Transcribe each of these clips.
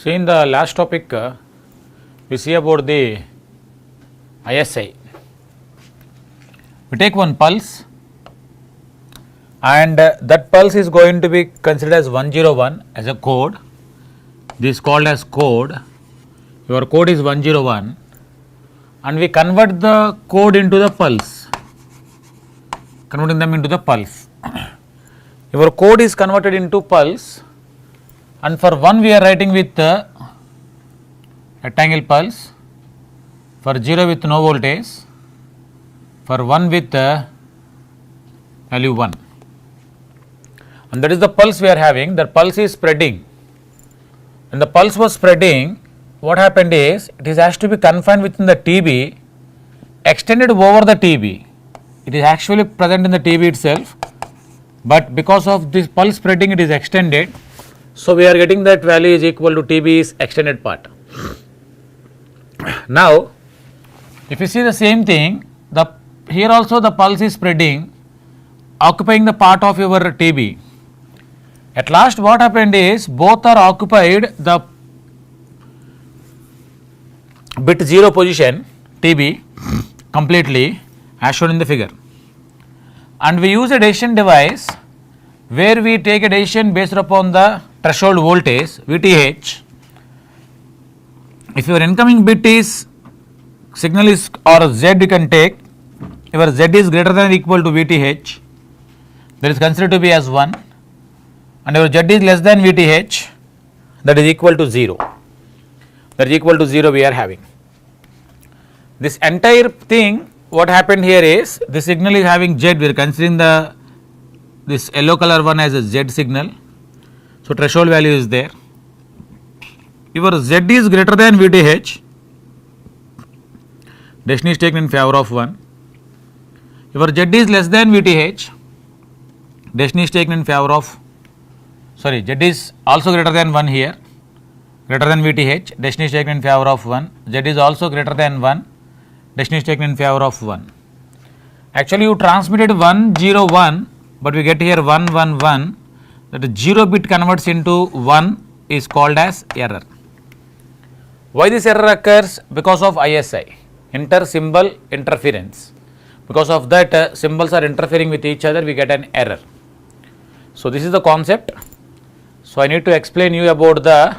So, in the last topic, we see about the ISI. We take one pulse and that pulse is going to be considered as 101 as a code. This is called as code. Your code is 101 and we convert the code into the pulse, converting them into the pulse. Your code is converted into pulse, and for 1 we are writing with rectangle pulse, for 0 with no voltage, for 1 with value 1, and that is the pulse we are having. The pulse is spreading. When the pulse was spreading, what happened is it has to be confined within the TB, extended over the TB. It is actually present in the TB itself, but because of this pulse spreading it is extended. So, we are getting that value is equal to TB is extended part. Now, if you see the same thing, here also the pulse is spreading, occupying the part of your TB. At last what happened is both are occupied the bit 0 position TB completely as shown in the figure, and we use a decision device where we take a decision based upon the threshold voltage VTH. If your incoming bit is signal is or Z, you can take your Z is greater than or equal to VTH, that is considered to be as 1, and your Z is less than VTH, that is equal to 0, that is equal to 0 we are having. This entire thing, what happened here is this signal is having Z, we are considering this yellow color one as a Z signal. So, threshold value is there. Your Z is greater than VTH, decision is taken in favor of 1. Your Z is less than VTH, decision is taken in favor of, Z is also greater than 1 here, greater than VTH, decision is taken in favor of 1. Z is also greater than 1, decision is taken in favor of 1. Actually, you transmitted 1 0 1, but we get here 1 1 1, that the 0 bit converts into 1 is called as error. Why this error occurs? Because of ISI, inter-symbol interference. Because of that symbols are interfering with each other, we get an error. So, this is the concept. So, I need to explain you about the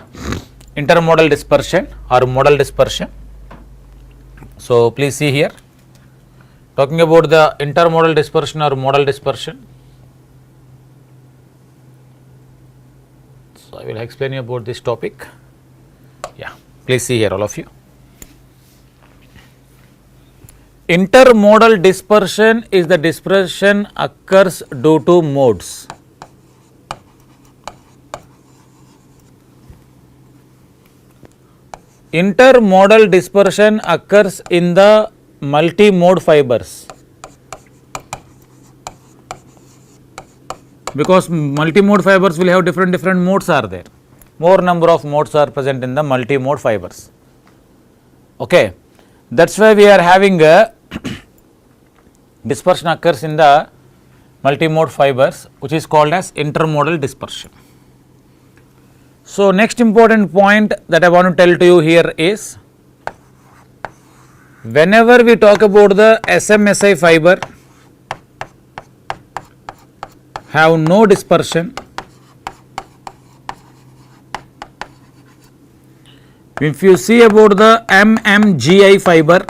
intermodal dispersion or modal dispersion. So, please see here, talking about the intermodal dispersion or modal dispersion. So, I will explain you about this topic. Yeah, please see here all of you. Intermodal dispersion is the dispersion occurs due to modes. Intermodal dispersion occurs in the multi-mode fibers, because multi-mode fibers will have different modes are there. More number of modes are present in the multi-mode fibers. Okay, that's why we are having a dispersion occurs in the multi-mode fibers, which is called as intermodal dispersion. So, next important point that I want to tell to you here is, whenever we talk about the SMSI fiber have no dispersion, if you see about the MMGI fiber,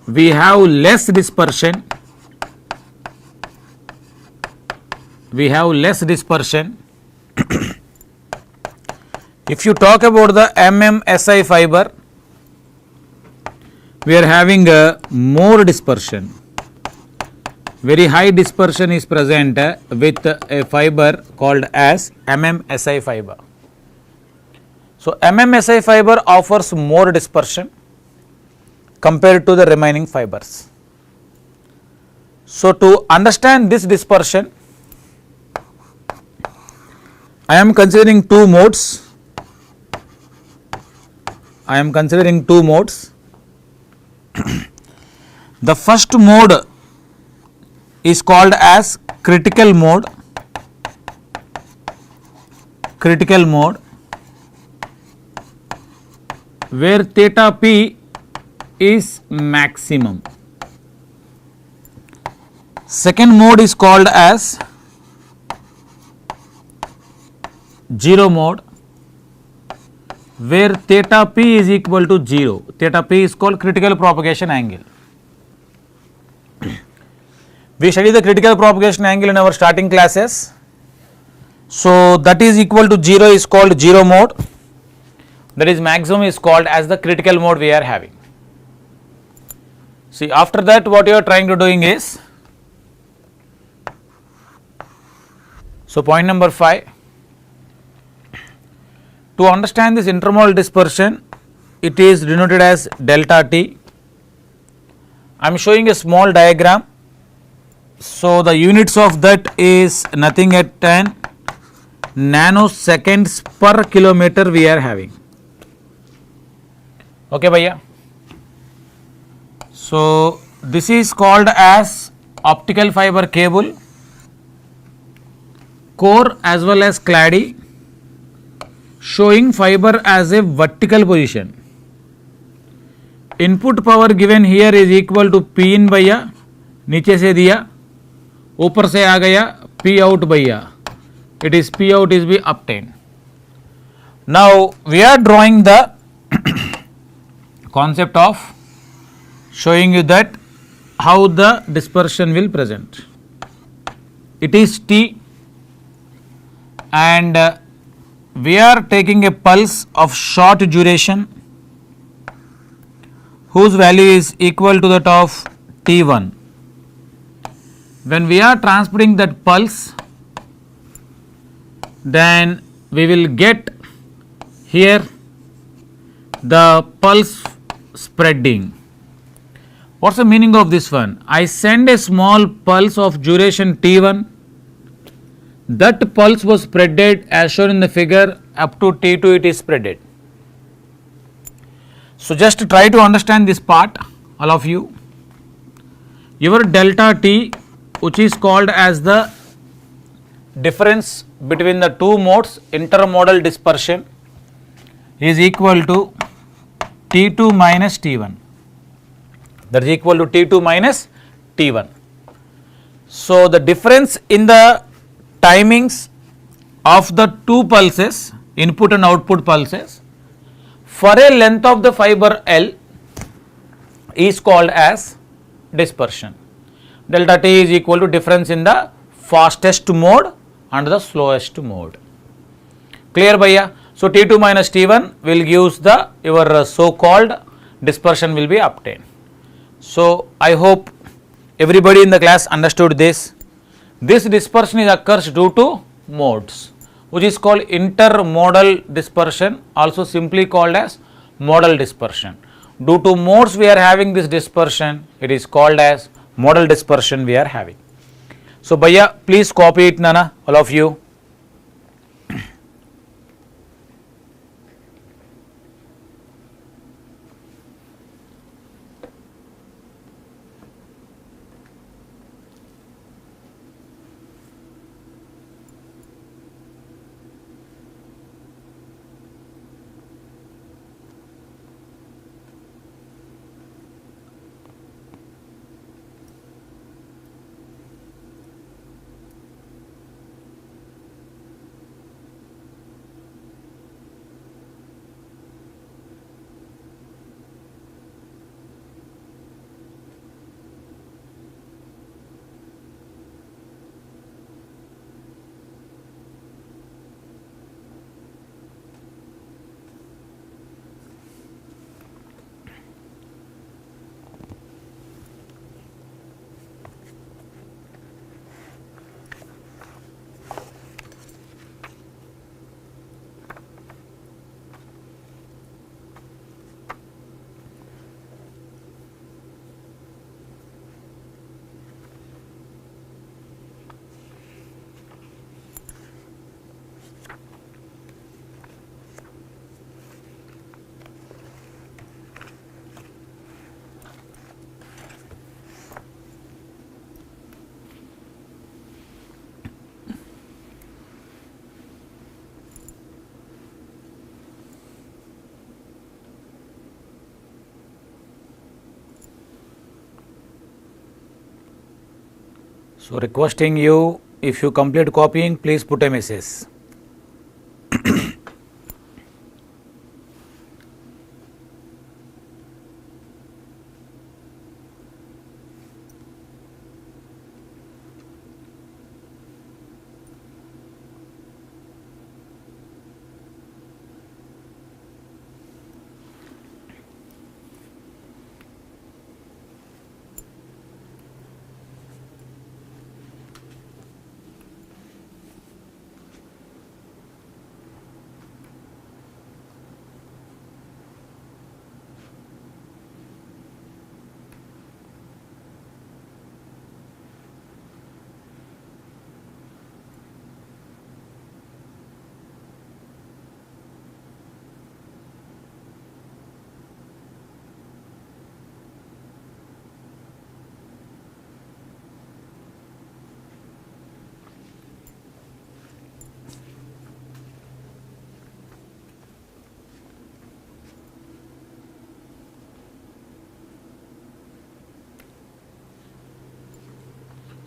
we have less dispersion, If you talk about the MMSI fiber, we are having a more dispersion, very high dispersion is present with a fiber called as MMSI fiber. So, MMSI fiber offers more dispersion compared to the remaining fibers. So, to understand this dispersion, I am considering two modes. The first mode is called as critical mode, critical mode where theta p is maximum. Second mode is called as zero mode where theta p is equal to 0. Theta p is called critical propagation angle. We studied the critical propagation angle in our starting classes. So that is equal to 0 is called zero mode, that is maximum is called as the critical mode we are having. See, after that what you are trying to doing is, so point number 5, to understand this intermodal dispersion, it is denoted as delta T. I am showing a small diagram. So the units of that is nothing at 10 nanoseconds per kilometer we are having. Okay, bhaiya. So this is called as optical fiber cable, core as well as cladding, showing fiber as a vertical position. Input power given here is equal to P in भैया, नीचे से दिया, ऊपर से आ गया P out भैया, it is P out is be obtained. Now we are drawing the concept of showing you that how the dispersion will present. It is T and we are taking a pulse of short duration whose value is equal to that of T1. When we are transmitting that pulse, then we will get here the pulse spreading. What's the meaning of this one? I send a small pulse of duration T1. That pulse was spreaded as shown in the figure, up to T2 it is spreaded. So just try to understand this part, all of you. Your delta T, which is called as the difference between the two modes, intermodal dispersion, is equal to T2 minus T1. That is equal to T2 minus T1. So the difference in the timings of the two pulses, input and output pulses, for a length of the fiber L is called as dispersion. Delta T is equal to difference in the fastest mode and the slowest mode. Clear bhaiya? So T2 minus T1 will give the your so called dispersion will be obtained. So I hope everybody in the class understood this. This dispersion is occurs due to modes, which is called intermodal dispersion, also simply called as modal dispersion. Due to modes we are having this dispersion, it is called as modal dispersion we are having. So bhaiya, please copy it Nana, all of you. So requesting you, if you complete copying, please put a message.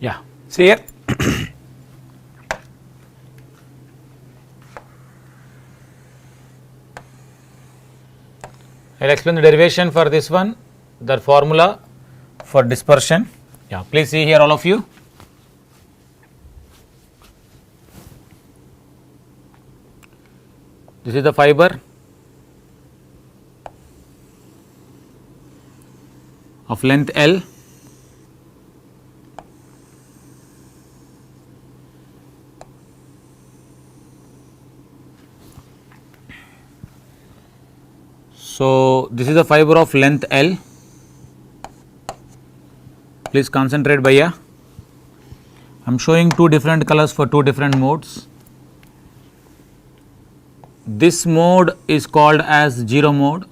Yeah, see here. I will explain the derivation for this one, the formula for dispersion. Yeah, please see here all of you. This is the fiber of length L. So this is the fiber of length L. Please concentrate, Bhaiya. I am showing two different colors for two different modes. This mode is called as 0 mode.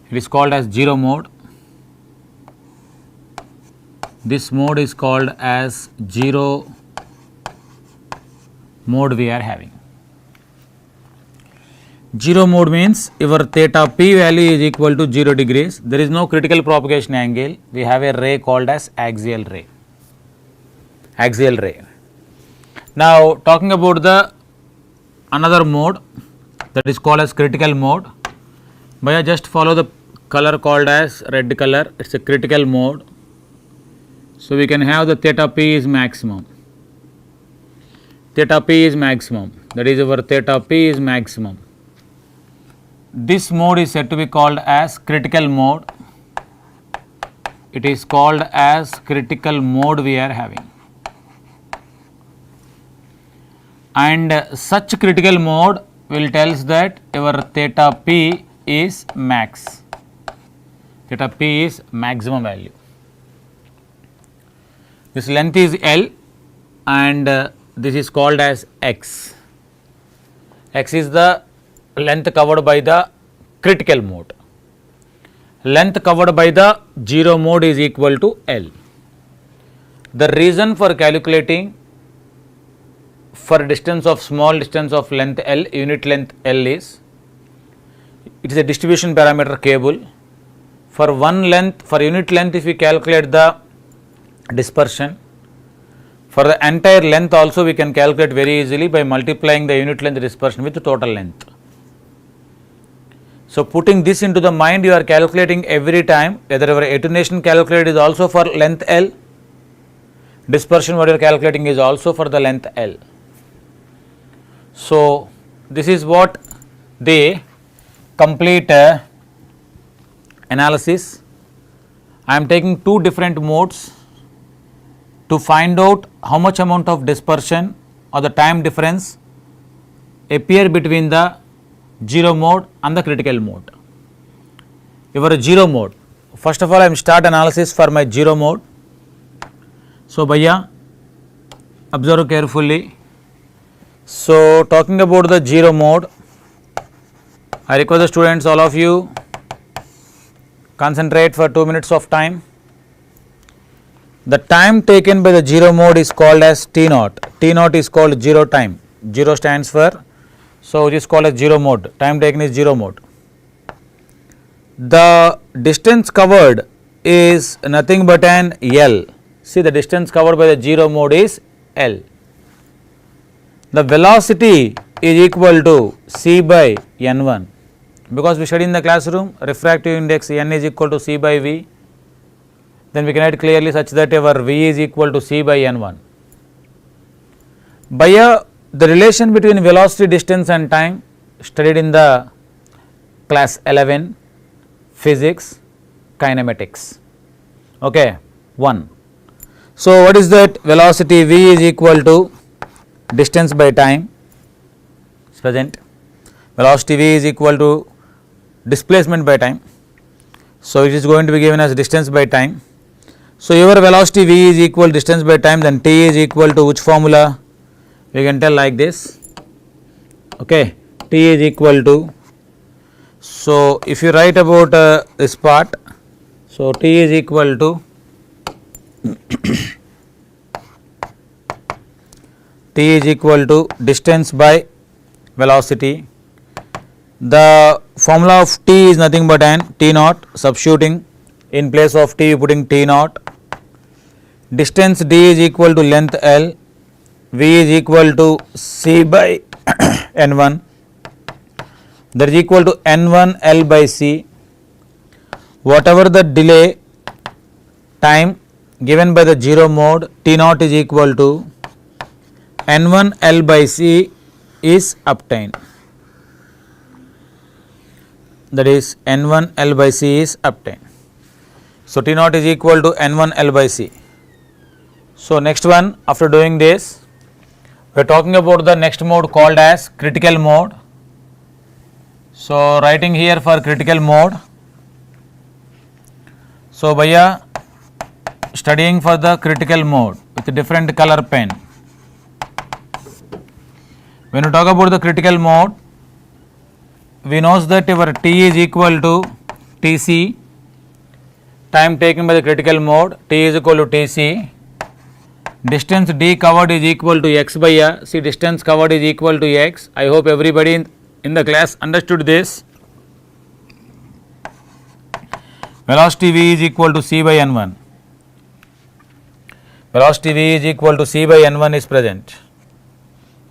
It is called as 0 mode. This mode is called as 0 mode we are having. 0 mode means your theta p value is equal to 0 degrees. There is no critical propagation angle. We have a ray called as axial ray. Axial ray. Now talking about the another mode, that is called as critical mode. Bhaiya, just follow the color called as red color. It's a critical mode. So we can have the theta p is maximum. Theta p is maximum. That is our theta p is maximum. This mode is said to be called as critical mode. It is called as critical mode we are having. And such critical mode will tell us that your theta p is max. Theta p is maximum value. This length is L and this is called as x. X is the length covered by the critical mode. Length covered by the 0 mode is equal to L. The reason for calculating for distance of small distance of length L, unit length L is, it is a distribution parameter cable. For one length, for unit length, if we calculate the dispersion, for the entire length also we can calculate very easily by multiplying the unit length dispersion with the total length. So putting this into the mind, you are calculating every time, whether your attenuation calculated is also for length L, dispersion what you are calculating is also for the length L. So this is what the complete analysis. I am taking two different modes to find out how much amount of dispersion or the time difference appear between the 0 mode and the critical mode. Your 0 mode, first of all I am start analysis for my 0 mode. So Bhaiya, observe carefully. So talking about the 0 mode, I request the students, all of you, concentrate for 2 minutes of time. The time taken by the 0 mode is called as T naught. T naught is called 0 time. 0 stands for, so it is called as 0 mode. Time taken is 0 mode. The distance covered is nothing but an L. See, the distance covered by the 0 mode is L. The velocity is equal to C by N1, because we studied in the classroom refractive index N is equal to C by V, then we can write clearly such that our V is equal to C by N1. By the relation between velocity, distance and time studied in the class 11 physics kinematics. Okay, 1. So, what is that? Velocity V is equal to distance by time is present. Velocity V is equal to displacement by time. So, it is going to be given as distance by time. So, your velocity V is equal to distance by time, then T is equal to which formula? We can tell like this. Okay, T is equal to, so if you write about this part, so T is equal to T is equal to distance by velocity. The formula of T is nothing but an T naught, substituting in place of T putting T naught. Distance D is equal to length L, V is equal to C by N1, that is equal to N1 L by C. Whatever the delay time given by the 0 mode, T naught is equal to N1 L by C is obtained, that is N1 L by C is obtained. So, T naught is equal to N1 L by C. So, next one, after doing this, we are talking about the next mode called as critical mode. So, writing here for critical mode. So, by studying for the critical mode with a different color pen. When you talk about the critical mode, we know that our T is equal to Tc, time taken by the critical mode, T is equal to Tc. Distance D covered is equal to x by a. See, distance covered is equal to x. I hope everybody in the class understood this. Velocity V is equal to C by N1. Velocity V is equal to C by N1 is present.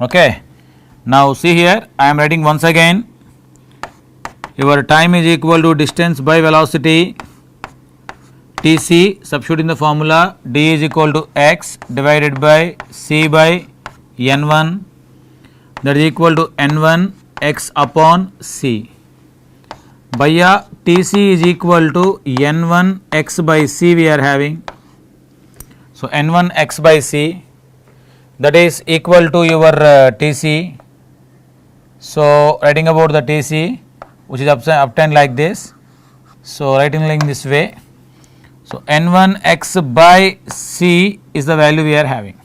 Okay. Now, see here, I am writing once again. Your time is equal to distance by velocity Tc, substitute in the formula, D is equal to x divided by C by N1, that is equal to N1 x upon C. By Tc is equal to N1 x by C we are having. So, N1 x by C, that is equal to your Tc. So, writing about the Tc, which is obtained like this. So, writing like this way. So, N1 x by C is the value we are having.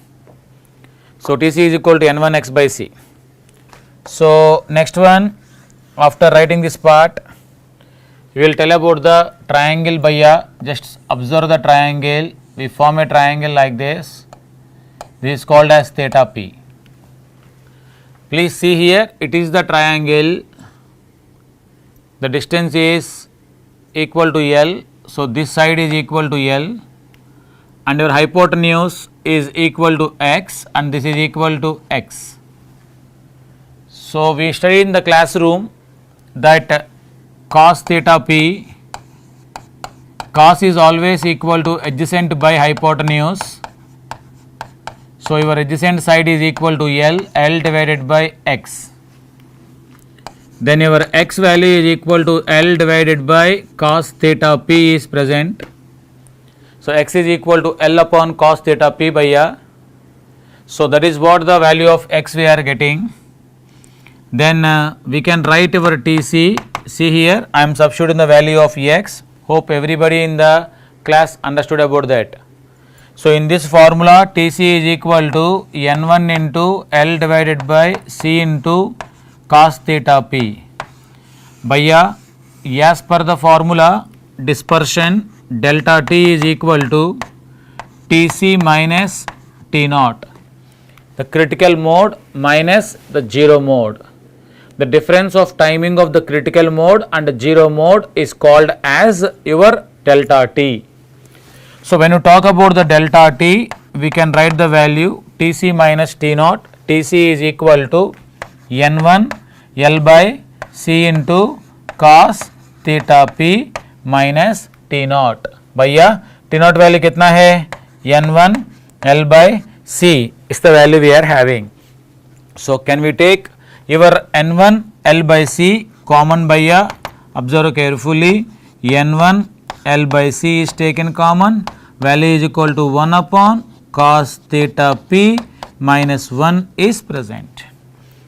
So, Tc is equal to N1 x by C. So, next one, after writing this part, we will tell about the triangle by a. Just observe the triangle. We form a triangle like this. This is called as theta p. Please see here, it is the triangle. The distance is equal to L. So, this side is equal to L and your hypotenuse is equal to x and this is equal to x. So, we studied in the classroom that cos theta p, cos is always equal to adjacent by hypotenuse. So, your adjacent side is equal to L, L divided by x. Then your x value is equal to L divided by cos theta p is present. So, x is equal to L upon cos theta p by a. So, that is what the value of x we are getting. Then we can write our Tc. See here, I am substituting the value of x. Hope everybody in the class understood about that. So, in this formula Tc is equal to N1 into L divided by C into cos theta p by a, as per the formula dispersion delta T is equal to Tc minus T naught, the critical mode minus the 0 mode. The difference of timing of the critical mode and 0 mode is called as your delta T. So when you talk about the delta t, we can write the value Tc minus T naught. Tc is equal to N1 L by C into cos theta p minus T naught. भैया T naught value कितना है? N1 L by C is the value we are having. So can we take your N1 L by C common भैया? Observe carefully. N1 L by C is taken common. Value is equal to 1 upon cos theta p minus 1 is present.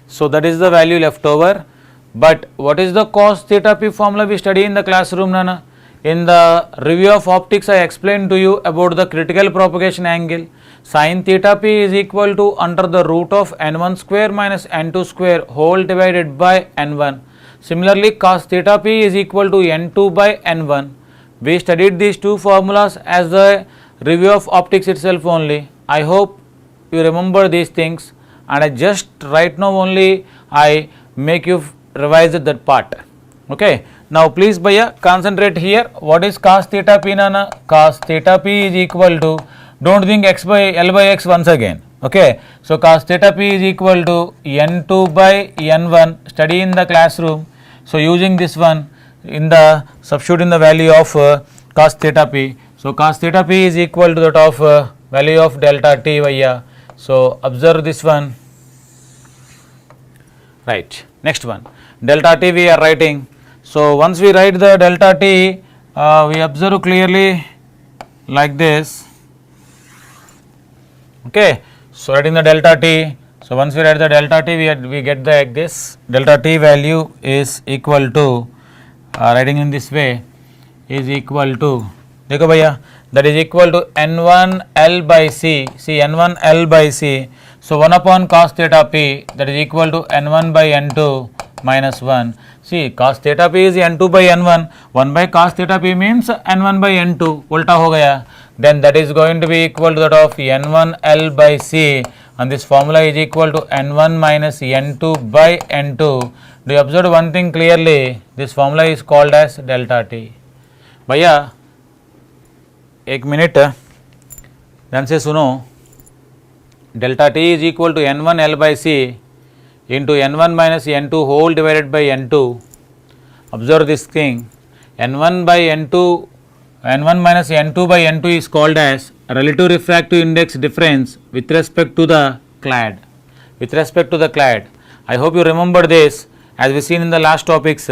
So that is the value left over. But what is the cos theta p formula we study in the classroom, Nana? In the review of optics, I explained to you about the critical propagation angle. Sin theta p is equal to under the root of n1 square minus n2 square whole divided by n1. Similarly, cos theta p is equal to n2 by n1. We studied these two formulas as the review of optics itself only. I hope you remember these things, and I just right now only I make you revise that part. Okay. Now please bhaiya concentrate here. What is cos theta p, Nana? Cos theta p is equal to, don't think x by L by x once again. Okay. So cos theta p is equal to n2 by n1, study in the classroom. So using this one in the substitute in the value of cos theta p. So cos theta p is equal to that of value of delta t bhaiya. So observe this one. Right. Next one, delta t we are writing. So once we write the delta t, we observe clearly like this. Okay. So writing the delta t. So once we write the delta t, we get the like this. Delta t value is equal to, writing in this way, is equal to, देखो भैया, that is equal to n1 L by C. See n1 L by C. So 1 upon cos theta p, that is equal to n1 by n2 minus 1. See cos theta p is n2 by n1. 1 by cos theta p means n1 by n2. उल्टा हो गया. Then that is going to be equal to that of n1 L by C, and this formula is equal to n1 minus n2 by n2. Do you observe one thing clearly? This formula is called as delta t. भैया एक minute ध्यान से सुनो. Delta t is equal to n1 L by C into n1 minus n2 whole divided by n2. Observe this thing. N1 by n2, n1 minus n2 by n2 is called as relative refractive index difference with respect to the clad. With respect to the clad. I hope you remember this as we seen in the last topics.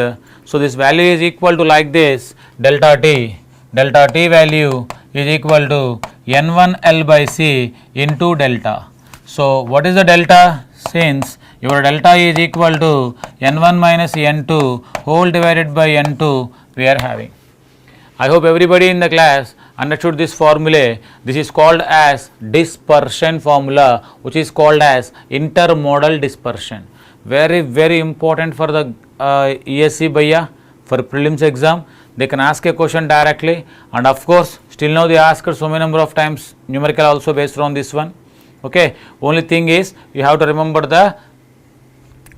So this value is equal to like this, delta t. Delta t value is equal to n1 L by C into delta. So what is the delta? Since your delta is equal to n1 minus n2 whole divided by n2 we are having. I hope everybody in the class understood this formula. This is called as dispersion formula, which is called as intermodal dispersion. Very important for the ESC bhaiya, for prelims exam. They can ask a question directly, and of course still now they ask so many number of times numerical also based on this one. Okay, only thing is you have to remember the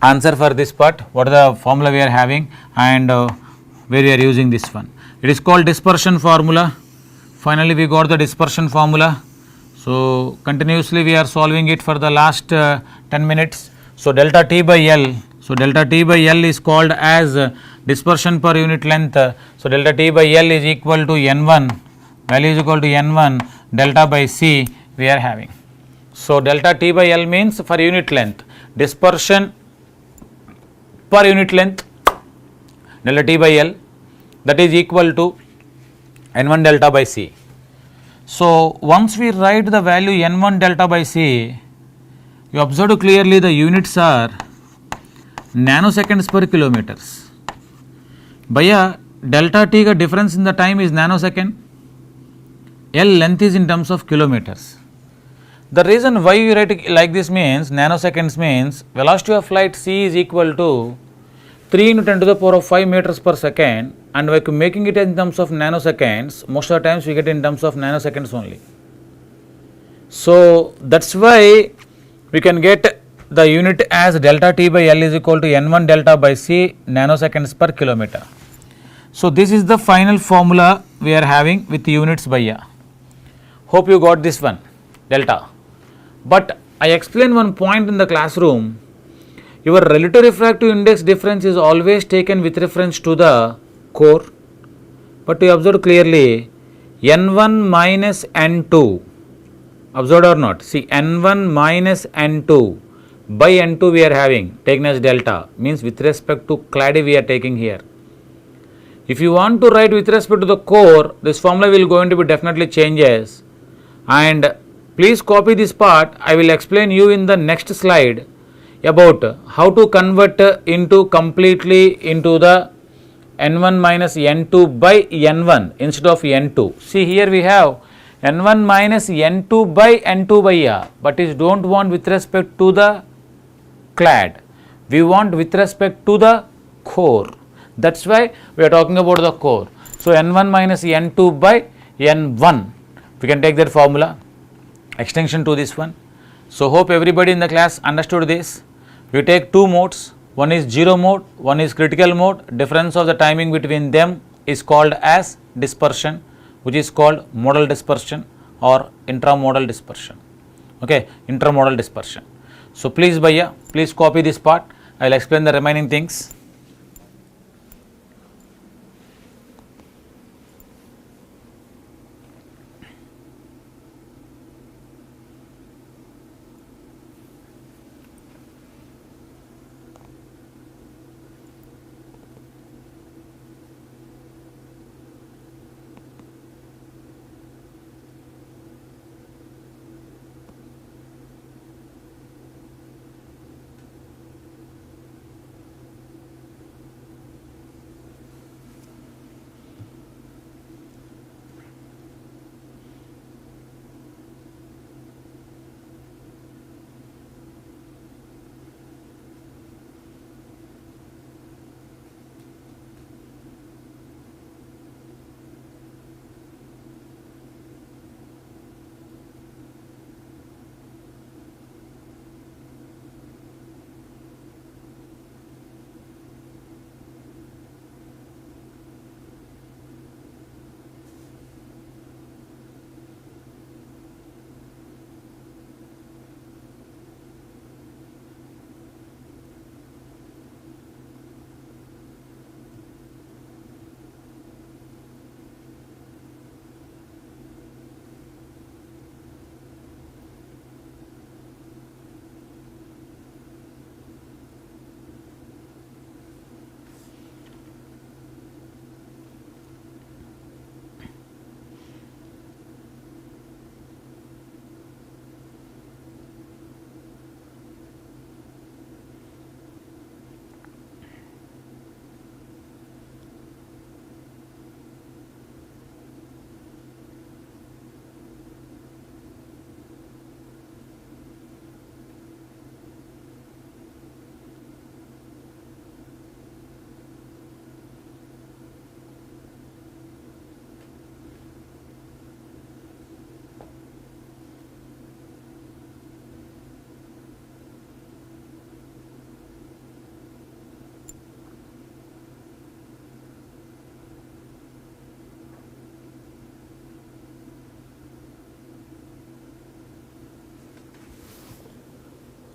answer for this part, what the formula we are having and where we are using this one. It is called dispersion formula. Finally we got the dispersion formula. So continuously we are solving it for the last 10 minutes. So delta t by L. So delta t by L is called as dispersion per unit length. So delta t by L is equal to n1, value is equal to n1 delta by C we are having. So delta t by L means for unit length, dispersion per unit length delta t by L, that is equal to n1 delta by C. So once we write the value n1 delta by C, you observe clearly the units are nanoseconds per kilometers. Bhaiya delta t ka difference in the time is nanosecond, L length is in terms of kilometers. The reason why you write it like this means nanoseconds means velocity of light c is equal to 3 into 10 to the power of 5 meters per second, and by making it in terms of nanoseconds, most of the times we get in terms of nanoseconds only. So that's why we can get the unit as delta t by L is equal to n1 delta by C nanoseconds per kilometer. So this is the final formula we are having with units bhaiya. Hope you got this one, delta. But I explained one point in the classroom. Your relative refractive index difference is always taken with reference to the core. But you observe clearly N1 minus N2. Observed or not? See, N1 minus N2 by N2 we are having taken as delta, means with respect to clade we are taking here. If you want to write with respect to the core, this formula will going to be definitely changes, and please copy this part. I will explain you in the next slide about how to convert into completely into the N1 minus N2 by N1 instead of N2. See, here we have N1 minus N2 by N2 by R, but is don't want with respect to the clad, we want with respect to the core. That's why we are talking about the core. So N1 minus N2 by N1, we can take that formula extension to this one. So hope everybody in the class understood this. We take two modes, one is zero mode, one is critical mode. Difference of the timing between them is called as dispersion, which is called modal dispersion or intramodal dispersion. Okay, intramodal dispersion. So please Bhaiya, please copy this part. I will explain the remaining things.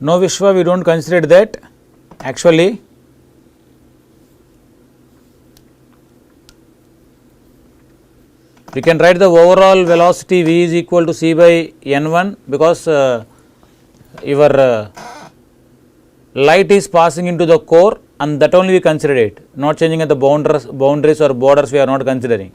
No Vishwa, we don't consider that. Actually, we can write the overall velocity V is equal to C by N1 because your light is passing into the core, and that only we consider it, not changing at the boundaries or borders we are not considering.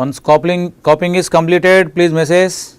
Once copying is completed, please message.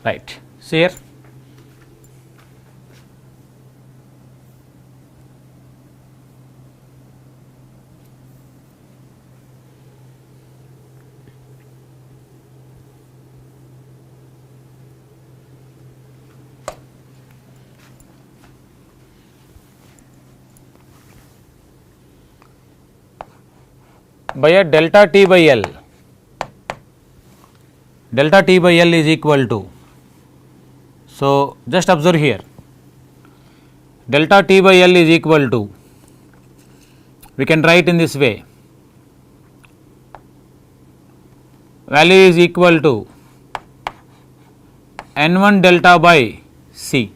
Right. See here. By a delta T by L. Delta T by L is equal to, so just observe here, delta T by L is equal to, we can write in this way, value is equal to N1 delta by C.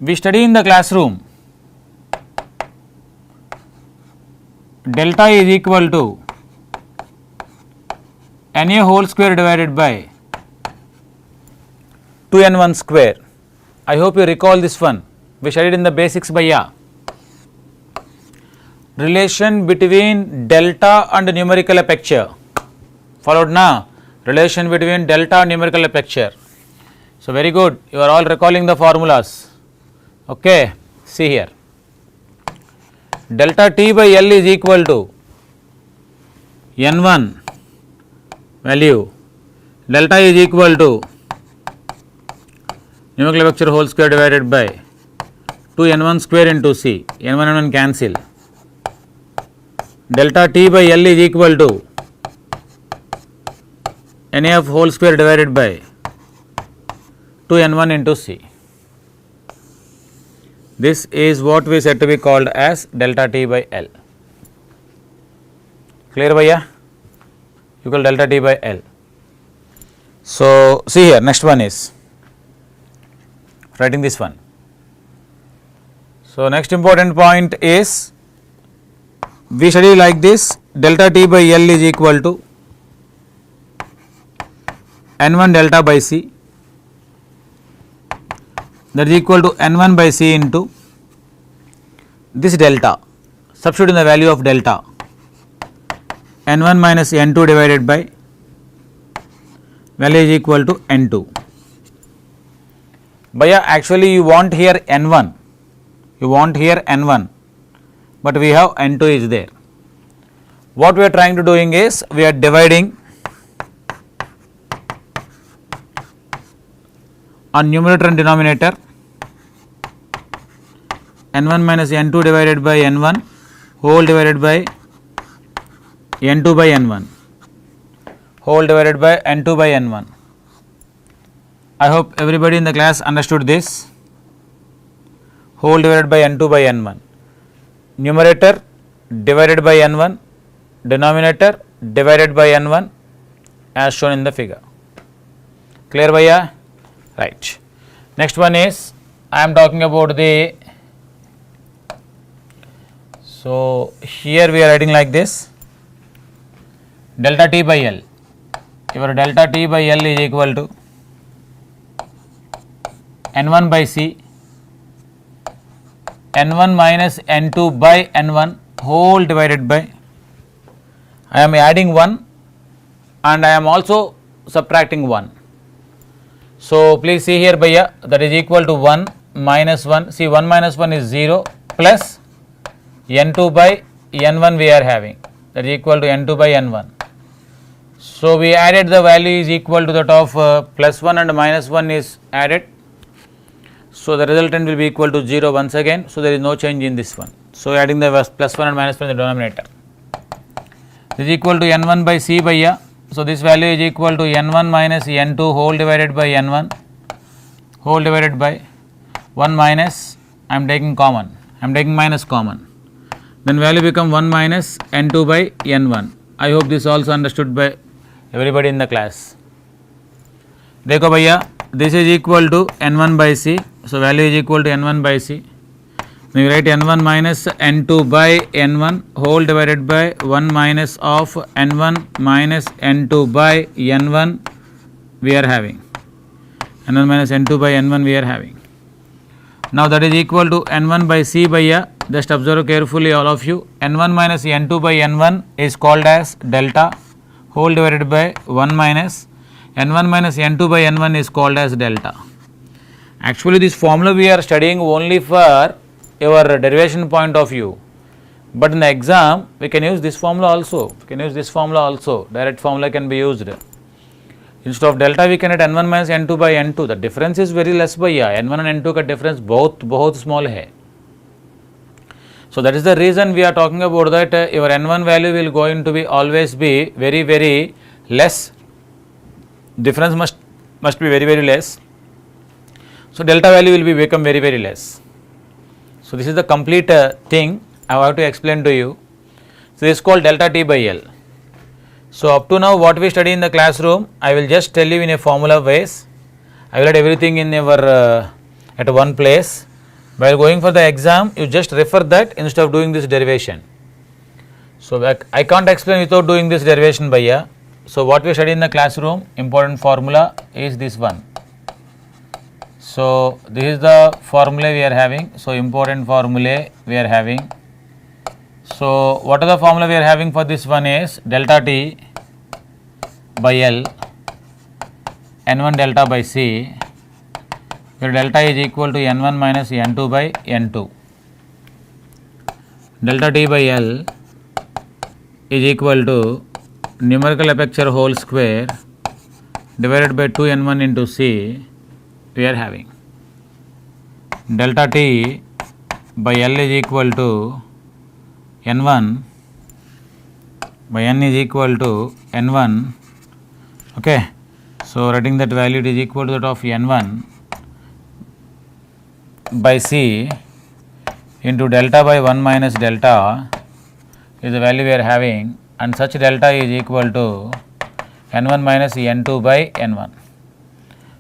We study in the classroom, delta is equal to Na whole square divided by 2n1 square. I hope you recall this one. We studied in the basics bhaiya. Relation between delta and numerical aperture. Followed na? Relation between delta and numerical aperture. So very good. You are all recalling the formulas. Okay. See here. Delta T by L is equal to N1 value, delta is equal to numerical aperture whole square divided by 2n1 square into C, n1 and 1 cancel. Delta T by L is equal to NF whole square divided by 2n1 into C. This is what we said to be called as delta T by L. Clear bhaiya? Equal delta T by L. So see here, next one is writing this one. So next important point is, we study like this, delta T by L is equal to N1 delta by C, that is equal to N1 by C into this delta, substitute in the value of delta, N1 minus N2 divided by value is equal to N2. Bhaiya, actually you want here N1, but we have N2 is there. What we are trying to doing is, we are dividing on numerator and denominator, N1 minus N2 divided by N1 whole divided by N2 by N1 whole divided by N2 by N1. I hope everybody in the class understood this. Whole divided by N2 by N1. Numerator divided by N1, denominator divided by N1 as shown in the figure. Clear bhaiya? Right. Next one is, I am talking about the, so here we are writing like this, delta T by L. Your delta T by L is equal to n1 by c, n1 minus n2 by n1 whole divided by, I am adding 1 and I am also subtracting 1. So, please see here bhaiya, that is equal to 1 minus 1, see 1 minus 1 is 0 plus n2 by n1 we are having, that is equal to n2 by n1. So, we added the value is equal to that of plus 1 and minus 1 is added. So, the resultant will be equal to 0 once again. So, there is no change in this one. So, adding the plus 1 and minus 1 in the denominator. This is equal to n1 by c bhaiya. So, this value is equal to n1 minus n2 whole divided by n1 whole divided by 1 minus, I am taking common, I am taking minus common. Then value become 1 minus n2 by n1. I hope this also understood by everybody in the class. Dekho bhaiya, this is equal to n1 by c. So, value is equal to n1 by c. Then we write n1 minus n2 by n1 whole divided by 1 minus of n1 minus n2 by n1 we are having, n1 minus n2 by n1 we are having. Now, that is equal to n1 by c bhaiya, just observe carefully all of you, n1 minus n2 by n1 is called as delta whole divided by 1 minus n1 minus n2 by n1 is called as delta. Actually, this formula we are studying only for your derivation point of view, but in the exam we can use this formula also, direct formula can be used. Instead of delta we can write n1 minus n2 by n2, the difference is very less bhaiya, n1 and n2 ka difference बहुत small hai. So, that is the reason we are talking about that your n1 value will going to be always be very less, difference must be very less. So, delta value will be become very less. So, this is the complete thing I have to explain to you. So, this is called delta t by L. So, up to now what we study in the classroom, I will just tell you in a formula ways. I will write everything in your at one place. While going for the exam, you just refer that instead of doing this derivation. So, I can't explain without doing this derivation bhaiya. So, what we study in the classroom, important formula is this one. So, this is the formula we are having. So, important formula we are having. So, what are the formula we are having for this one is delta t by L, n1 delta by c, where delta is equal to n1 minus n2 by n2. Delta t by L is equal to numerical aperture whole square divided by 2n1 into c we are having. Delta t by L is equal to n1 by n is equal to n1, okay. So, writing that value it is equal to that of n1 by c into delta by 1 minus delta is the value we are having, and such delta is equal to n1 minus n2 by n1.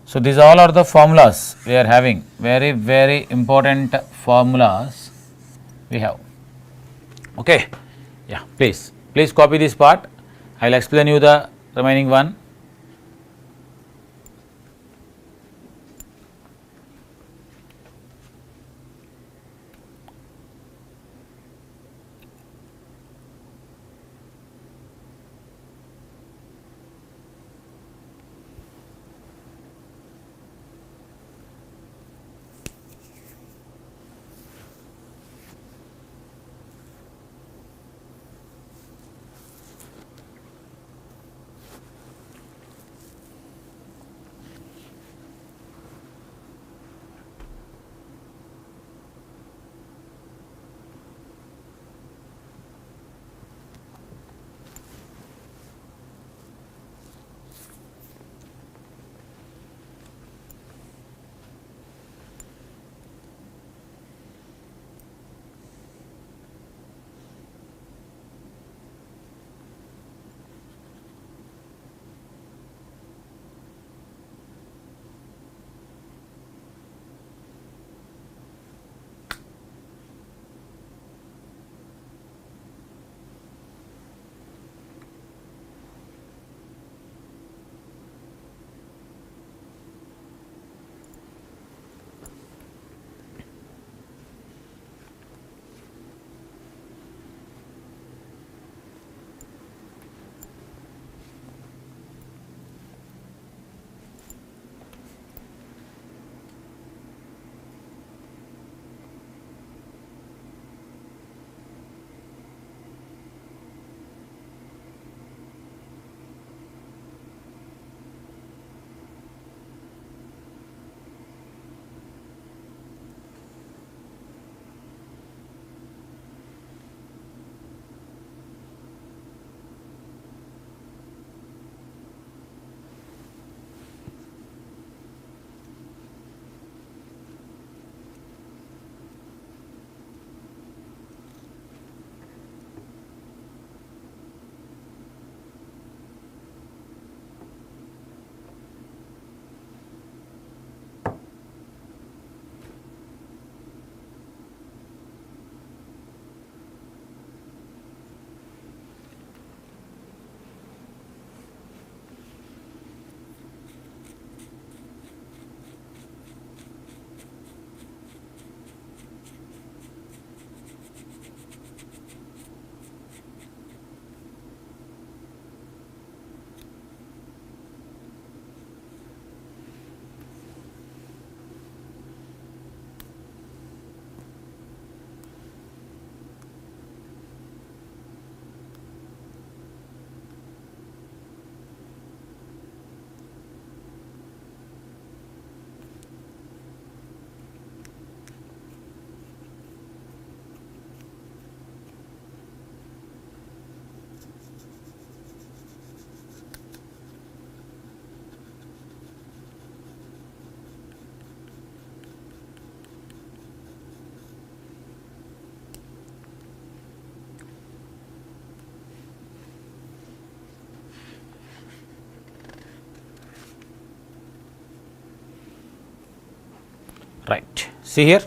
So, these all are the formulas we are having, very important formulas we have, okay. Yeah, please copy this part, I will explain you the remaining one. Right. See here.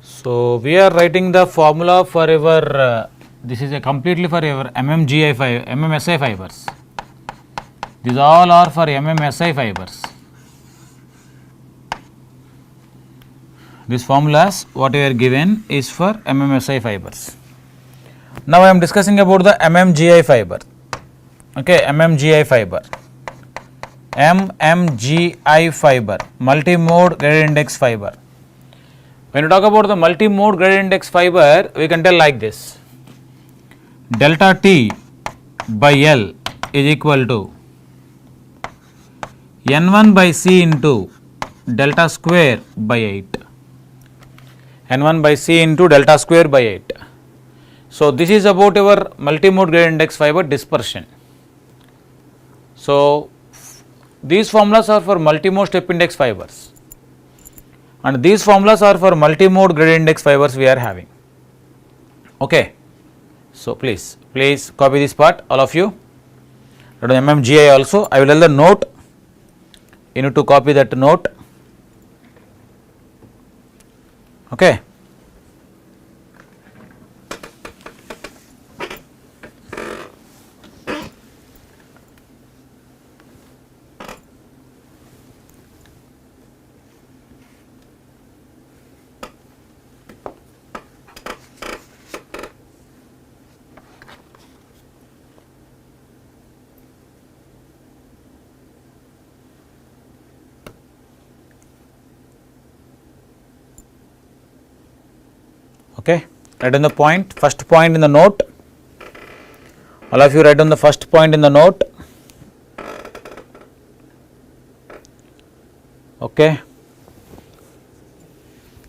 So, we are writing the formula for your this is a completely for your MMSI fibers. These all are for MMSI fibers. These formulas what we are given is for MMSI fibers. Now, I am discussing about the MMGI fiber. Okay, MMGI fiber. MMGI fiber, multi-mode gradient index fiber. When you talk about the multi-mode gradient index fiber, we can tell like this: delta T by L is equal to N1 by C into delta square by 8. N1 by C into delta square by 8. So, this is about our multi-mode gradient index fiber dispersion. So, these formulas are for multi-mode step index fibers, and these formulas are for multi-mode gradient index fibers we are having. Okay. So, please copy this part, all of you. That is MMGI also. I will tell the note. You need to copy that note. Okay. Okay, write on the point, first point in the note. All of you write on the first point in the note. Okay.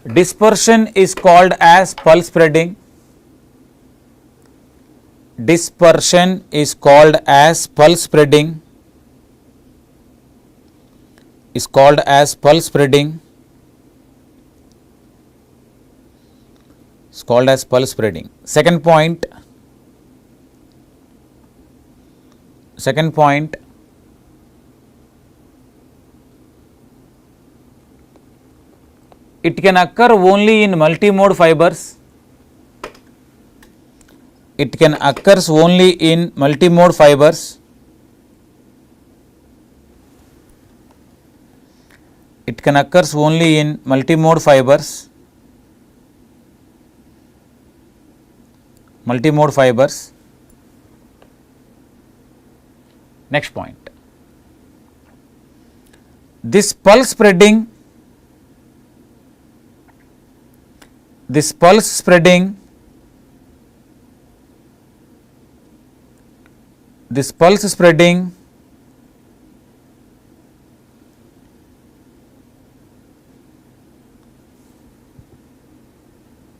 Dispersion is called as pulse spreading. Dispersion is called as pulse spreading. Is called as pulse spreading. Is called as pulse spreading. Second point. It can occur only in multi-mode fibers. It can occur only in multi-mode fibers. It can occur only in multi-mode fibers. Multi-mode fibers. Next point. This pulse spreading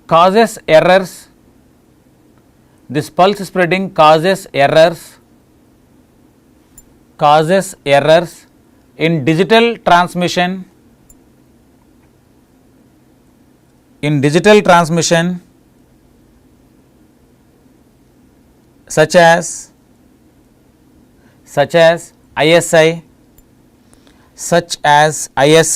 causes errors. This pulse spreading causes errors in digital transmission, such as ISI, such as ISI,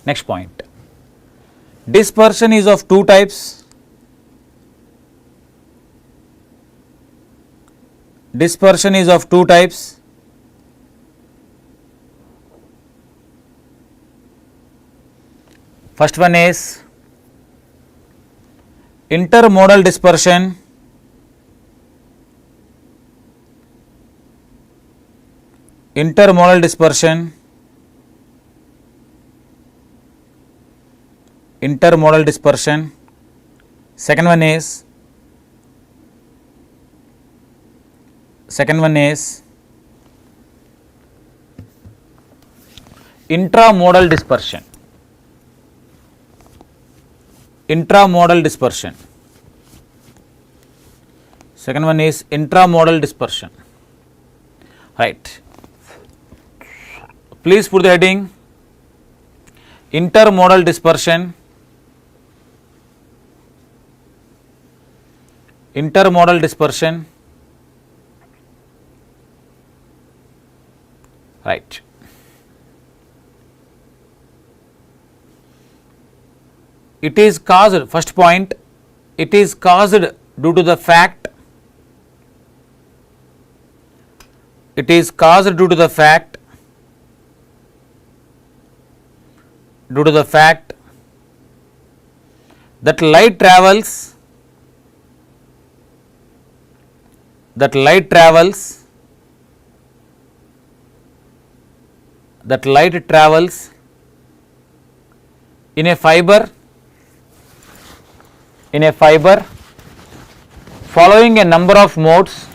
Next point. Dispersion is of two types. First one is intermodal dispersion. Intermodal dispersion. Second one is intramodal dispersion. Intramodal dispersion. Second one is intramodal dispersion. Right. Please put the heading intermodal dispersion. Intermodal dispersion. Right. It is caused, first point, it is caused due to the fact, it is caused due to the fact, that light travels, in a fiber, following a number of modes,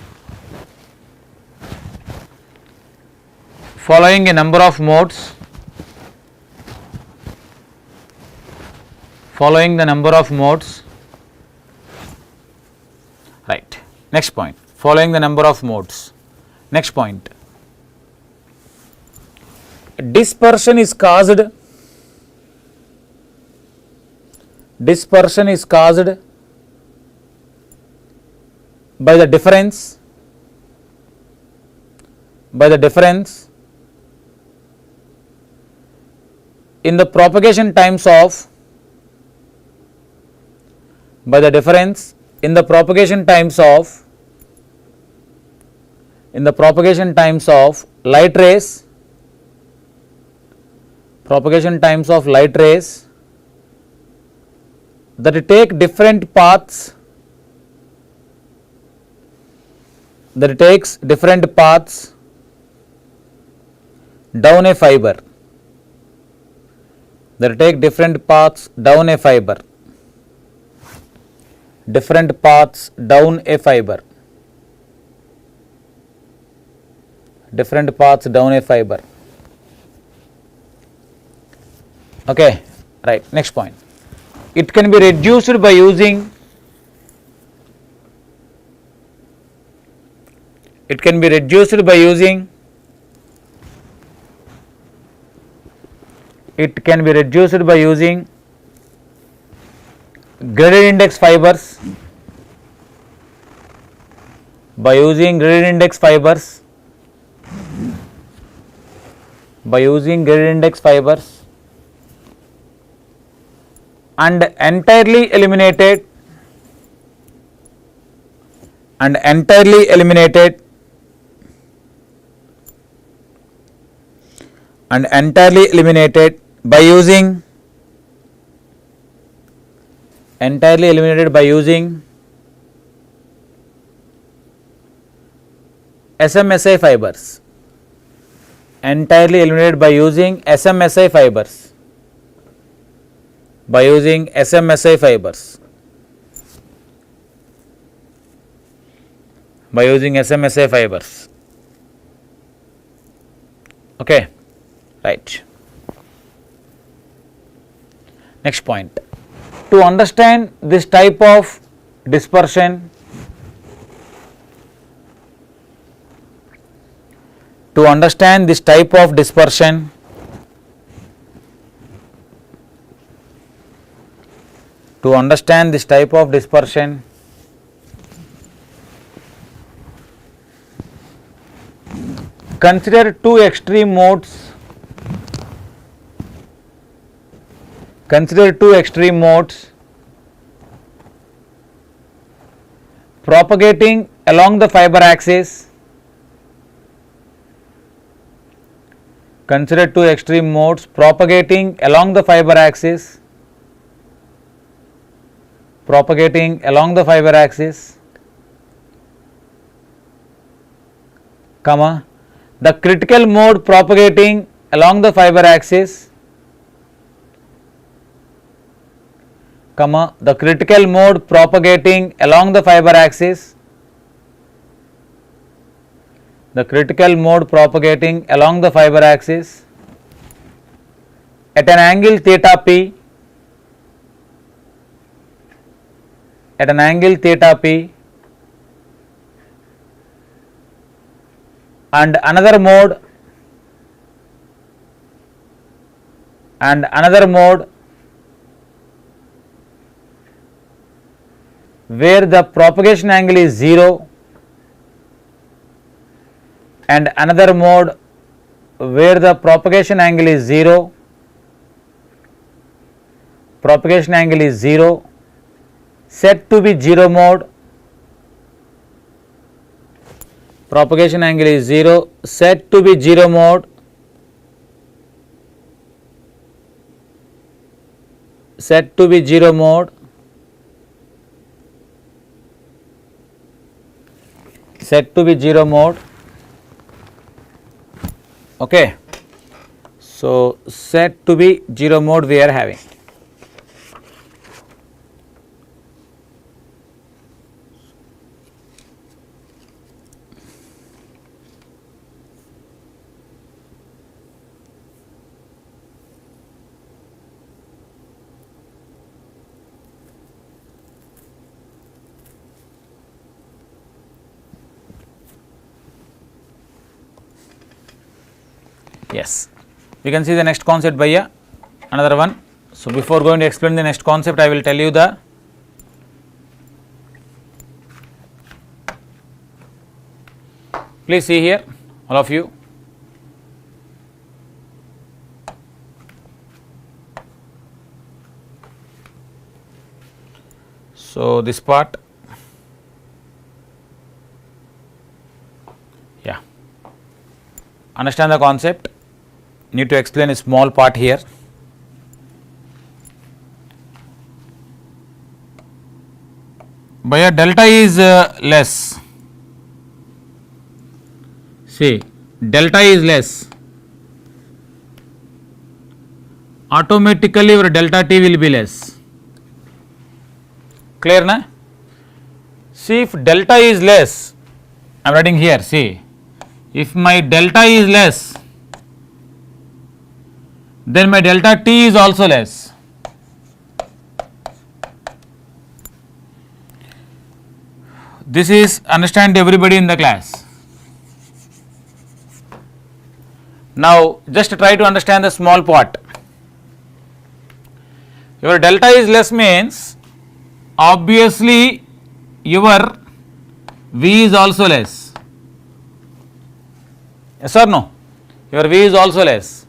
right. Next point, following the number of modes. Next point, dispersion is caused by the difference in the propagation times of light rays, that take different paths, down a fiber, different paths down a fiber. Okay, right. Next point, it can be reduced by using graded index fibers, and entirely eliminated by using SMSI fibers, Okay, right. Next point, to understand this type of dispersion, consider two extreme modes, propagating along the fiber axis. Consider two extreme modes propagating along the fiber axis, comma, the critical mode propagating along the fiber axis comma, the critical mode propagating along the fiber axis, the critical mode propagating along the fiber axis at an angle theta p, at an angle theta p, and another mode where the propagation angle is 0, and another mode where the propagation angle is 0, set to be 0 mode, propagation angle is 0, set to be 0 mode, set to be 0 mode, set to be 0 mode. Okay. So, set to be 0 mode we are having. Yes, we can see the next concept Bhaiya, another one. So, before going to explain the next concept, I will tell you the please see here all of you. So, this part, yeah, understand the concept. Need to explain a small part here. Bhaiya, delta is less. See, delta is less. Automatically your delta t will be less. Clear na? See, if delta is less, I am writing here, see, if my delta is less, then my delta t is also less. This is understand everybody in the class. Now, just try to understand the small part. Your delta is less means obviously your V is also less. Yes or no? Your V is also less.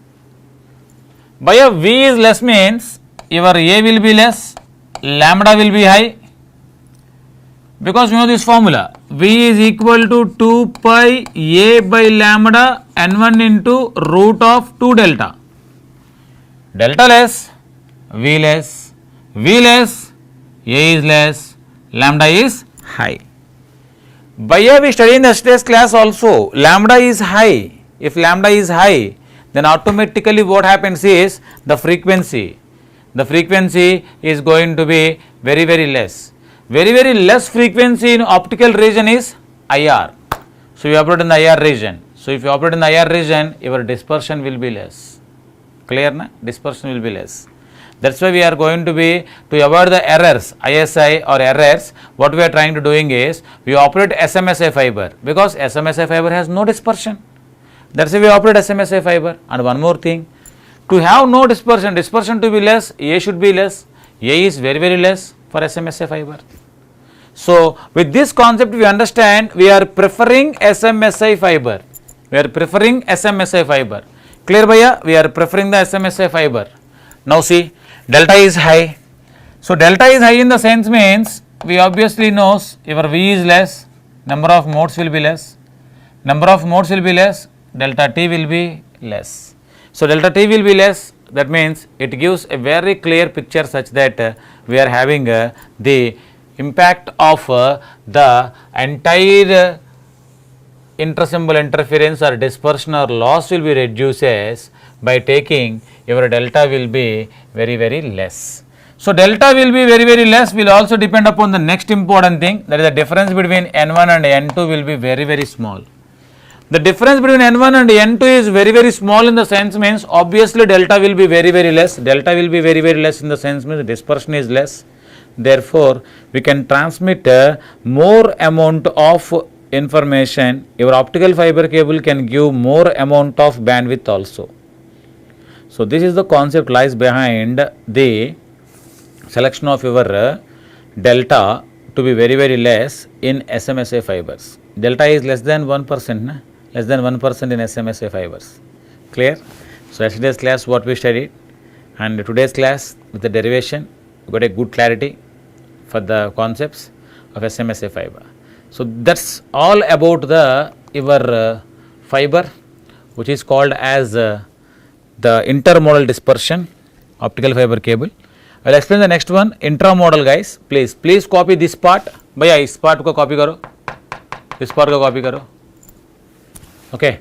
By a V is less means your A will be less, lambda will be high, because you know this formula, V is equal to 2 pi A by lambda n1 into root of 2 delta. Delta less, V less, V less, A is less, lambda is high. By a we study in the stress class also, lambda is high. If lambda is high, then automatically what happens is the frequency is going to be very less. Very less frequency in optical region is IR. So, you operate in the IR region. So, if you operate in the IR region, your dispersion will be less. Clear na? Dispersion will be less. That is why we are going to be, to avoid the errors, ISI or errors, what we are trying to doing is, we operate SMSA fiber, because SMSA fiber has no dispersion. That is why we operate SMSA fiber. And one more thing, to have no dispersion to be less, A should be less, A is very less for SMSA fiber. So, with this concept we understand, we are preferring SMSA fiber. We are preferring SMSA fiber. Clear Bhaiya? We are preferring the SMSA fiber. Now see, delta is high. So, delta is high in the sense means, we obviously knows your V is less, number of modes will be less, delta t will be less. So, delta t will be less, that means it gives a very clear picture such that we are having the impact of the entire intrasymbol interference or dispersion or loss will be reduces by taking your delta will be very less. So, delta will be very less, will also depend upon the next important thing, that is the difference between N1 and N2 will be very small. The difference between N1 and N2 is very small in the sense means obviously delta will be very less, delta will be very less in the sense means dispersion is less. Therefore, we can transmit more amount of information. Your optical fiber cable can give more amount of bandwidth also. So, this is the concept lies behind the selection of your delta to be very less in SMSA fibers. Delta is less than 1%, less than 1% in SMSA fibers. Clear? So, yesterday's class what we studied, and today's class with the derivation we got a good clarity for the concepts of SMSA fiber. So, that's all about the your fiber which is called as the intermodal dispersion optical fiber cable. I will explain the next one, intramodal guys. Please copy this part. भैया इस part को copy करो, इस part को copy करो. Okay.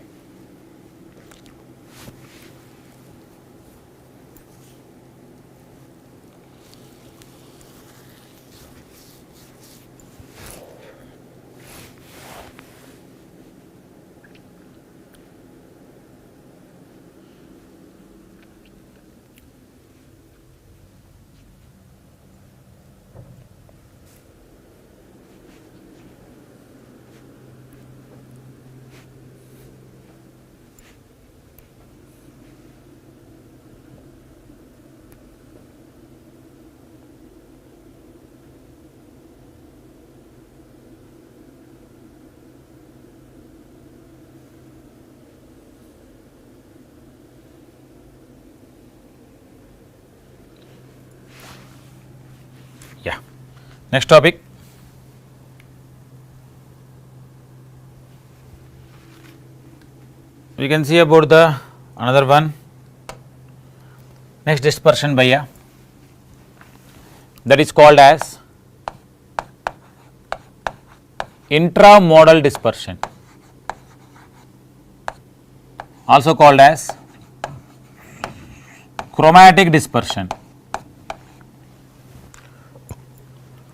Yeah. Next topic. We can see about the another one. Next dispersion bhaiya, that is called as intramodal dispersion, also called as chromatic dispersion,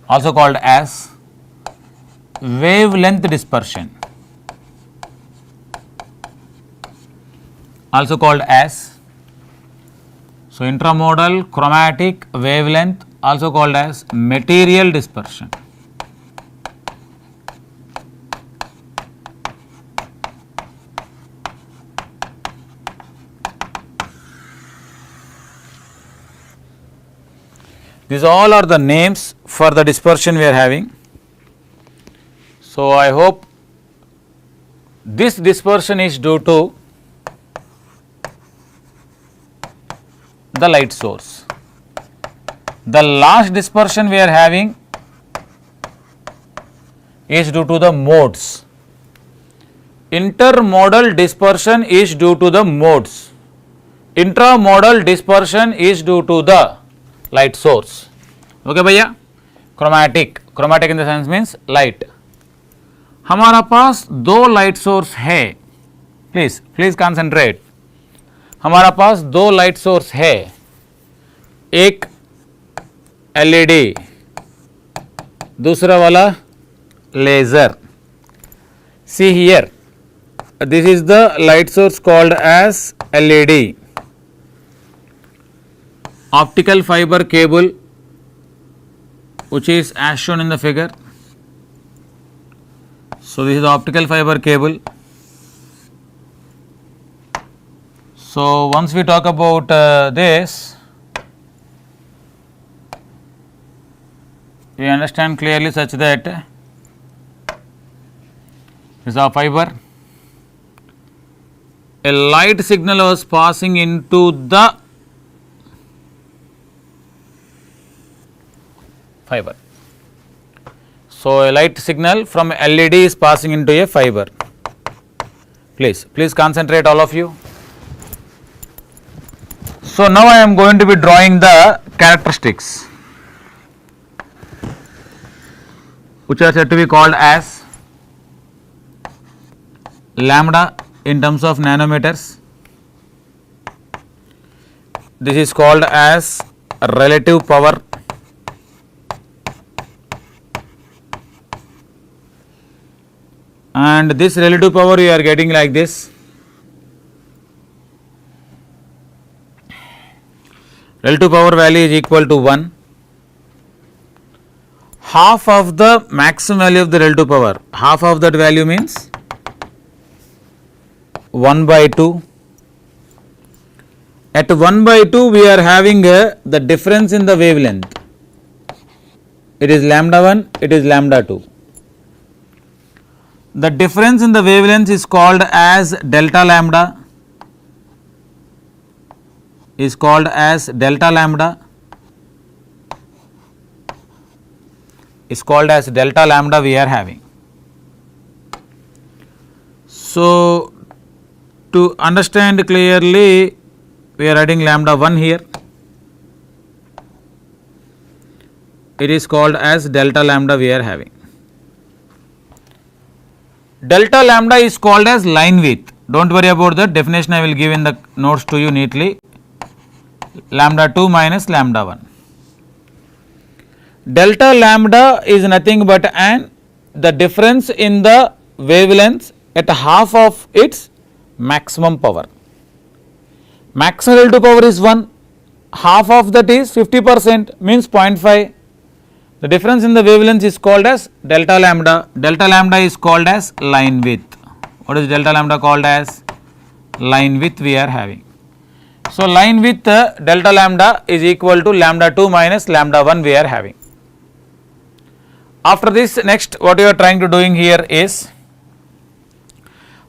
also called as wavelength dispersion, also called as, so intramodal, chromatic, wavelength, also called as material dispersion. These all are the names for the dispersion we are having. So, I hope this dispersion is due to the light source. The last dispersion we are having is due to the modes. Intermodal dispersion is due to the modes. Intramodal dispersion is due to the light source. Okay भैया. Chromatic in the sense means light. हमारा पास दो light source है, please concentrate. हमारा पास दो light source है, एक LED, दूसरा वाला laser. See here, this is the light source called as LED. Optical fiber cable which is as shown in the figure. So, this is the optical fiber cable. So, once we talk about this, we understand clearly such that this is a fiber. A light signal was passing into the fiber. So, a light signal from LED is passing into a fiber. Please concentrate all of you. So, now I am going to be drawing the characteristics which are said to be called as lambda in terms of nanometers. This is called as relative power. and this relative power you are getting like this. Relative power value is equal to 1. Half of the maximum value of the relative power, half of that value means 1 by 2. At 1 by 2 we are having the difference in the wavelength. It is lambda 1, it is lambda 2. The difference in the wavelength is called as delta lambda, is called as delta lambda, is called as delta lambda we are having. So, to understand clearly, we are adding lambda 1 here. It is called as delta lambda we are having. Delta lambda is called as line width. Don't worry about the definition, I will give in the notes to you neatly. Lambda 2 minus lambda 1. Delta lambda is nothing but the difference in the wavelengths at half of its maximum power. Maximum relative power is 1, half of that is 50%, means 0.5. The difference in the wavelength is called as delta lambda. Delta lambda is called as line width. What is delta lambda called as? Line width we are having. So, line width delta lambda is equal to lambda 2 minus lambda 1 we are having. After this, next what we are trying to doing here is,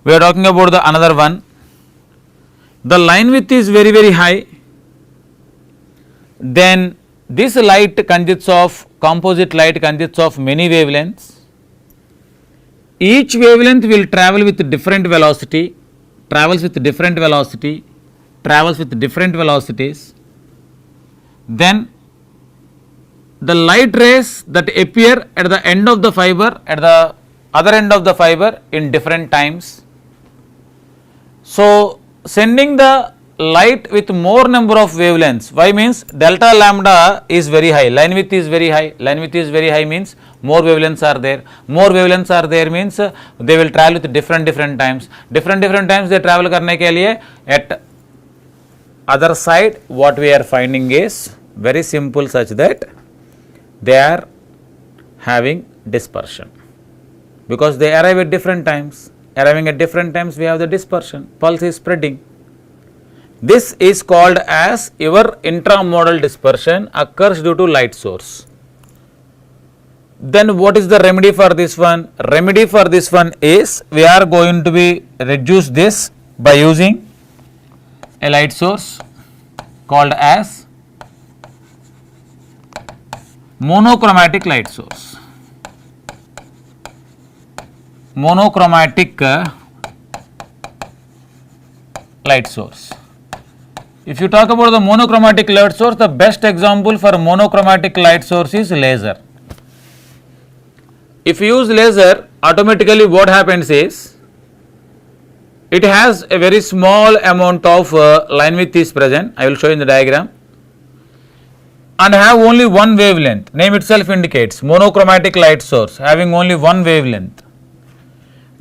we are talking about the another one. The line width is very high, then this light consists of, composite light consists of many wavelengths. Each wavelength will travel with different velocity, travels with different velocity, travels with different velocities. Then the light rays that appear at the end of the fiber, at the other end of the fiber in different times. So, sending the light with more number of wavelengths. Why means delta lambda is very high, line width is very high. Line width is very high means more wavelengths are there. More wavelengths are there means they will travel with different times. Different times they travel करने के लिए at other side what we are finding is very simple, such that they are having dispersion, because they arrive at different times. Arriving at different times we have the dispersion, pulse is spreading. This is called as your intramodal dispersion occurs due to light source. Then what is the remedy for this one? Remedy for this one is, we are going to be reduce this by using a light source called as monochromatic light source. Monochromatic light source. If you talk about the monochromatic light source, the best example for monochromatic light source is laser. If you use laser, automatically what happens is, it has a very small amount of line width is present. I will show you in the diagram, and have only one wavelength. Name itself indicates monochromatic light source having only one wavelength.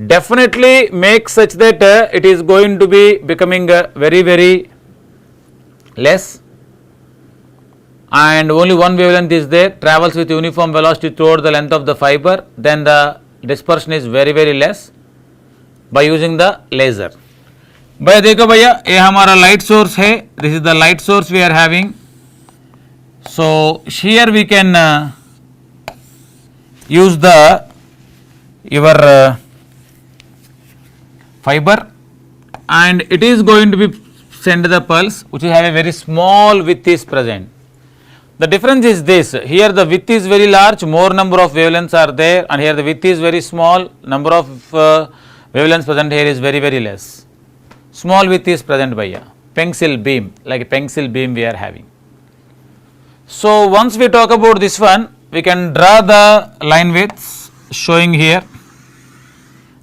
Definitely make such that it is going to be becoming very less, and only one wavelength is there, travels with uniform velocity throughout the length of the fiber, then the dispersion is very less by using the laser. भाई देखो भैया, ये हमारा light source है, this is the light source we are having. So here we can use the your fiber, and it is going to be send the pulse which will have a very small width is present. The difference is this, here the width is very large, more number of wavelengths are there, and here the width is very small, number of wavelengths present here is very less. Small width is present by a pencil beam, like a pencil beam we are having. So once we talk about this one, we can draw the line widths showing here.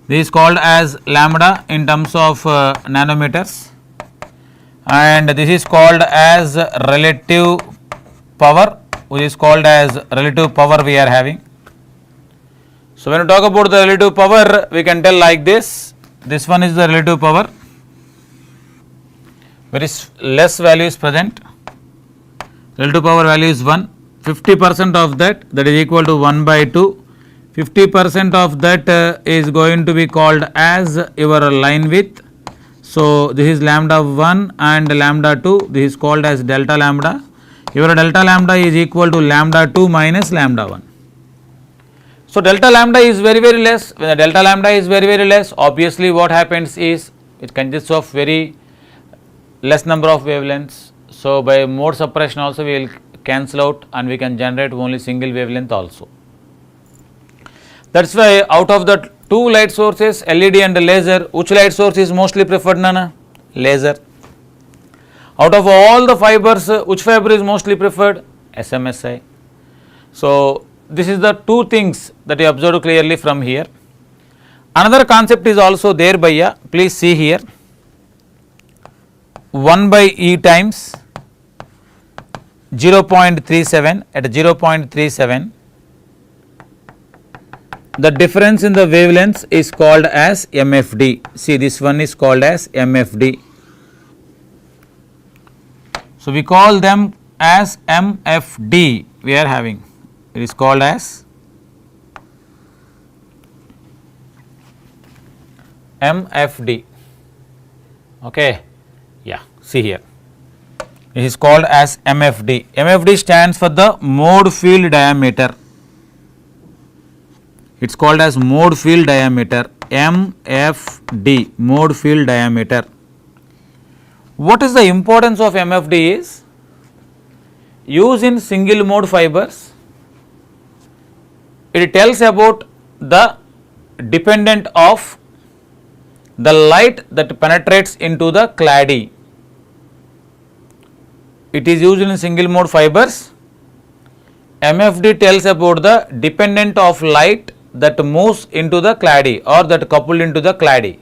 This is called as lambda in terms of nanometers, and this is called as relative power, which is called as relative power we are having. So when you talk about the relative power, we can tell like this. This one is the relative power. Very less value is present. Relative power value is 1. 50% of that is equal to 1 by 2. 50% of that is going to be called as your line width. So this is lambda 1 and lambda 2. This is called as delta lambda. Your delta lambda is equal to lambda 2 minus lambda 1. So delta lambda is very less. When the delta lambda is very less, obviously what happens is it consists of very less number of wavelengths. So by mode suppression also we will cancel out and we can generate only single wavelength also. That is why out of the two light sources, LED and laser, which light source is mostly preferred, Nana? Laser. Out of all the fibers, which fiber is mostly preferred? SMSI. So this is the two things that you observe clearly from here. Another concept is also there, Bhaiya. Please see here. 1 by E times 0.37 at 0.37. The difference in the wavelengths is called as MFD. See, this one is called as MFD. So we call them as MFD. We are having. It is called as MFD. Okay. Yeah. See here. It is called as MFD. MFD stands for the mode field diameter. It is called as mode field diameter, MFD, mode field diameter. What is the importance of MFD is, used in single mode fibers, it tells about the dependent of the light that penetrates into the claddie. It is used in single mode fibers. MFD tells about the dependent of light that moves into the claddie or that coupled into the claddie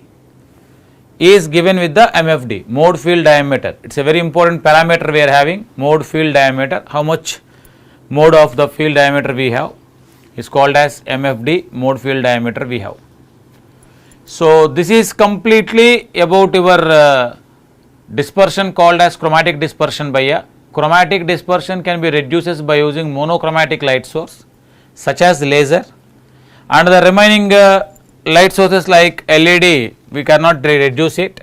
is given with the MFD, mode field diameter. It is a very important parameter we are having, mode field diameter. How much mode of the field diameter we have is called as MFD, mode field diameter we have. So this is completely about your dispersion called as chromatic dispersion, Bhaiya. Chromatic dispersion can be reduced by using monochromatic light source such as laser, and the remaining light sources like LED we cannot reduce it.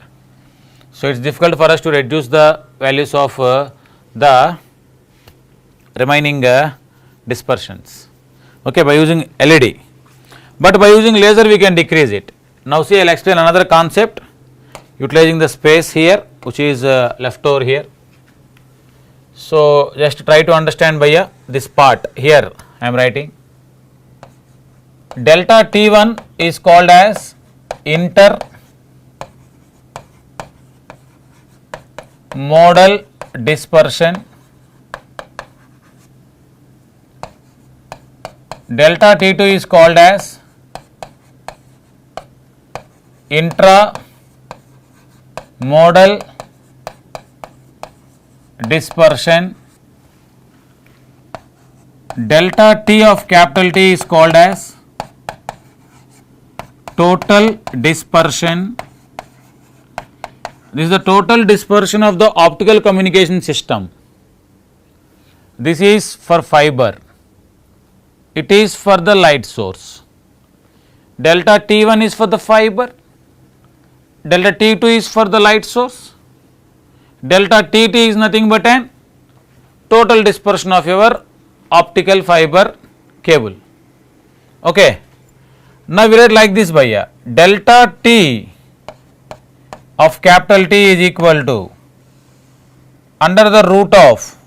So it is difficult for us to reduce the values of the remaining dispersions, okay, by using LED, but by using laser we can decrease it. Now see, I will explain another concept utilizing the space here which is left over here. So just try to understand, Bhaiya, this part here I am writing. Delta T1 is called as inter modal dispersion. Delta T2 is called as intra modal dispersion. Delta T of capital T is called as total dispersion. This is the total dispersion of the optical communication system. This is for fiber. It is for the light source. Delta T1 is for the fiber. Delta T2 is for the light source. Delta TT is nothing but an total dispersion of your optical fiber cable. Okay. Now we write like this, Bhaiya. Delta T of capital T is equal to under the root of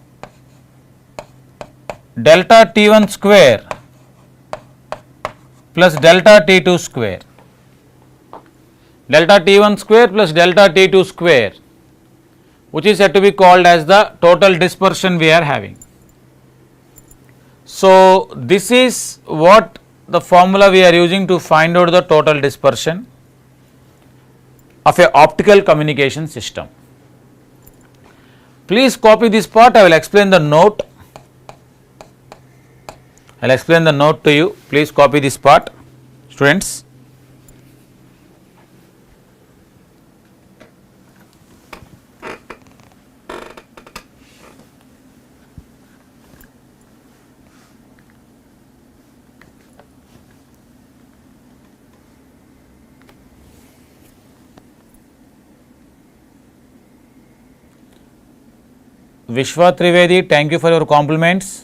delta T1 square plus delta T2 square. Delta T1 square plus delta T2 square, which is said to be called as the total dispersion we are having. So this is what the formula we are using to find out the total dispersion of a optical communication system. Please copy this part. I will explain the note. I will explain the note to you. Please copy this part. Students, Vishwa Trivedi, thank you for your compliments.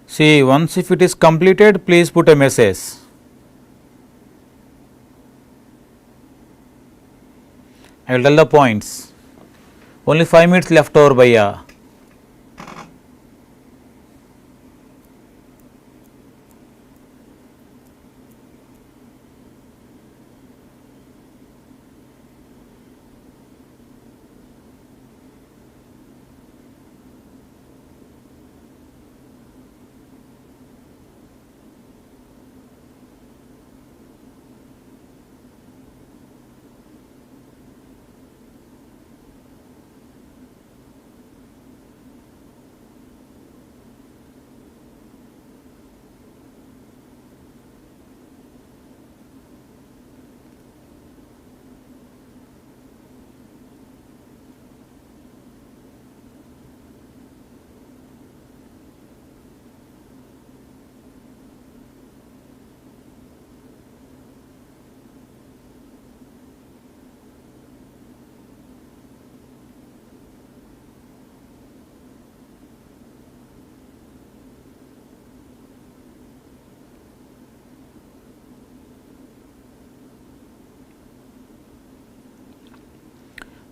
See, once if it is completed, please put a message. I will tell the points. Only 5 minutes left over, Bhaiya.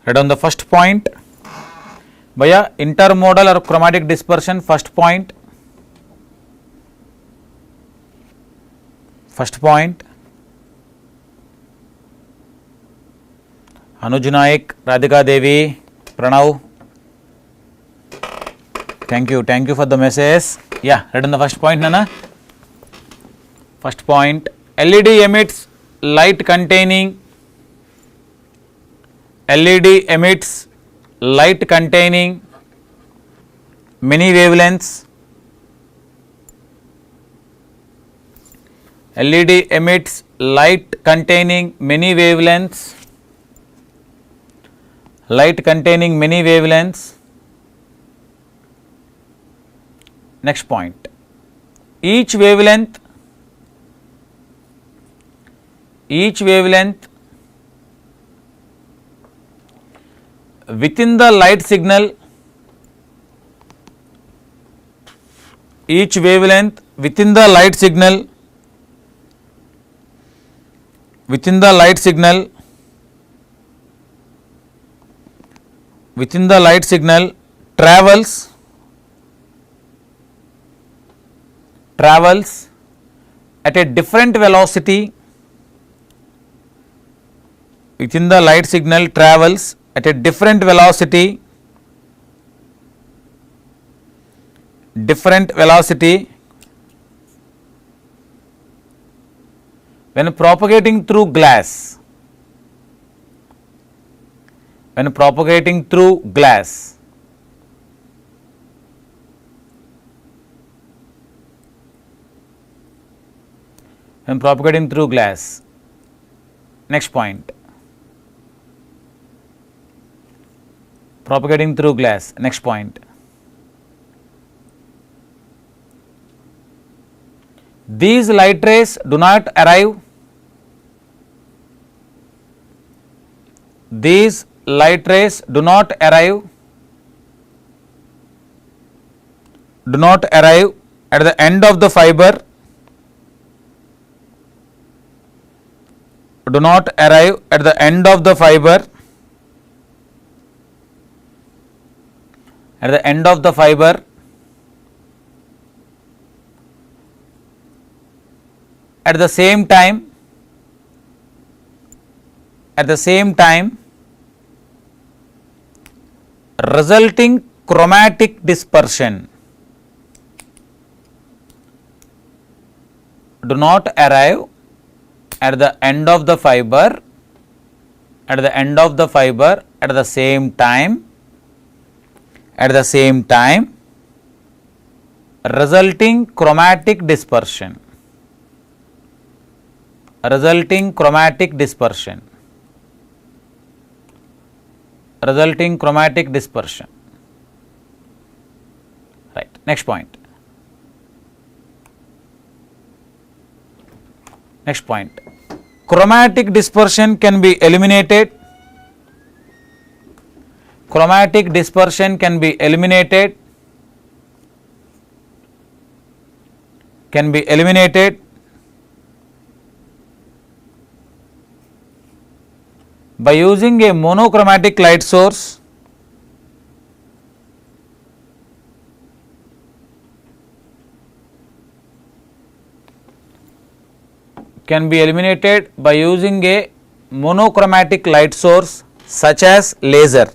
Write down the first point. Bhaiya, intermodal or chromatic dispersion, first point. First point. Anuj Naik, Radhika Devi, Pranav. Thank you for the message. Yeah, write down the first point, Nana. First point. LED emits light containing many wavelengths. LED emits light containing many wavelengths. Next point. each wavelength within the light signal, each wavelength within the light signal travels at a different velocity, within the light signal travels at a different velocity when propagating through glass. When propagating through glass. When propagating through glass. Next point. Propagating through glass. Next point. These light rays do not arrive. These light rays do not arrive at the end of the fiber. Do not arrive at the end of the fiber. At the end of the fiber. At the same time, resulting chromatic dispersion. Do not arrive at the end of the fiber, at the same time, resulting chromatic dispersion. Resulting chromatic dispersion. Right. Next point. Chromatic dispersion can be eliminated. By using a monochromatic light source. Can be eliminated by using a monochromatic light source such as laser.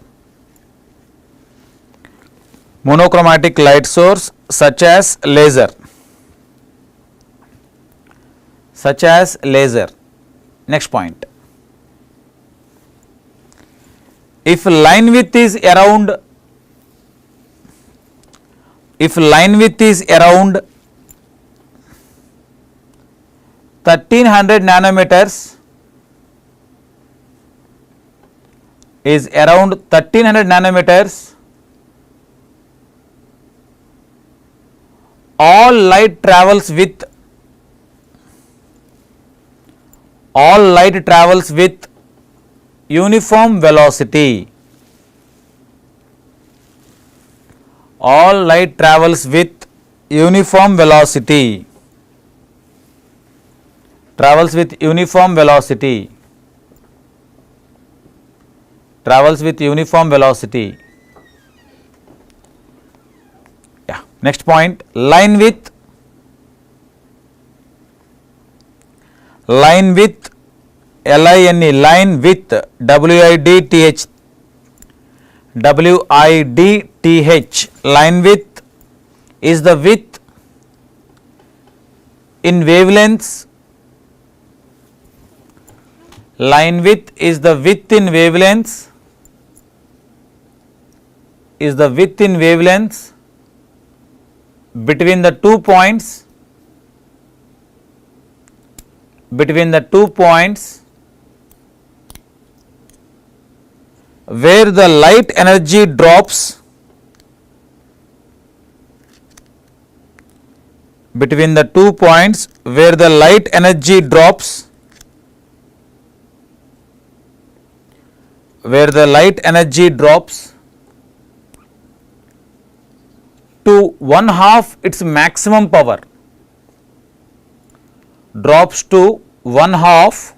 Monochromatic light source such as laser. Next point. If line width is around 1300 nanometers, all light travels with uniform velocity. All light travels with uniform velocity. Yeah. Next point. Line width. Line width. Line width. WIDTH. Line width is the width in wavelengths. Line width is the width in wavelengths between the 2 points where the light energy drops between the 2 points where the light energy drops, to 1/2 its maximum power, drops to 1/2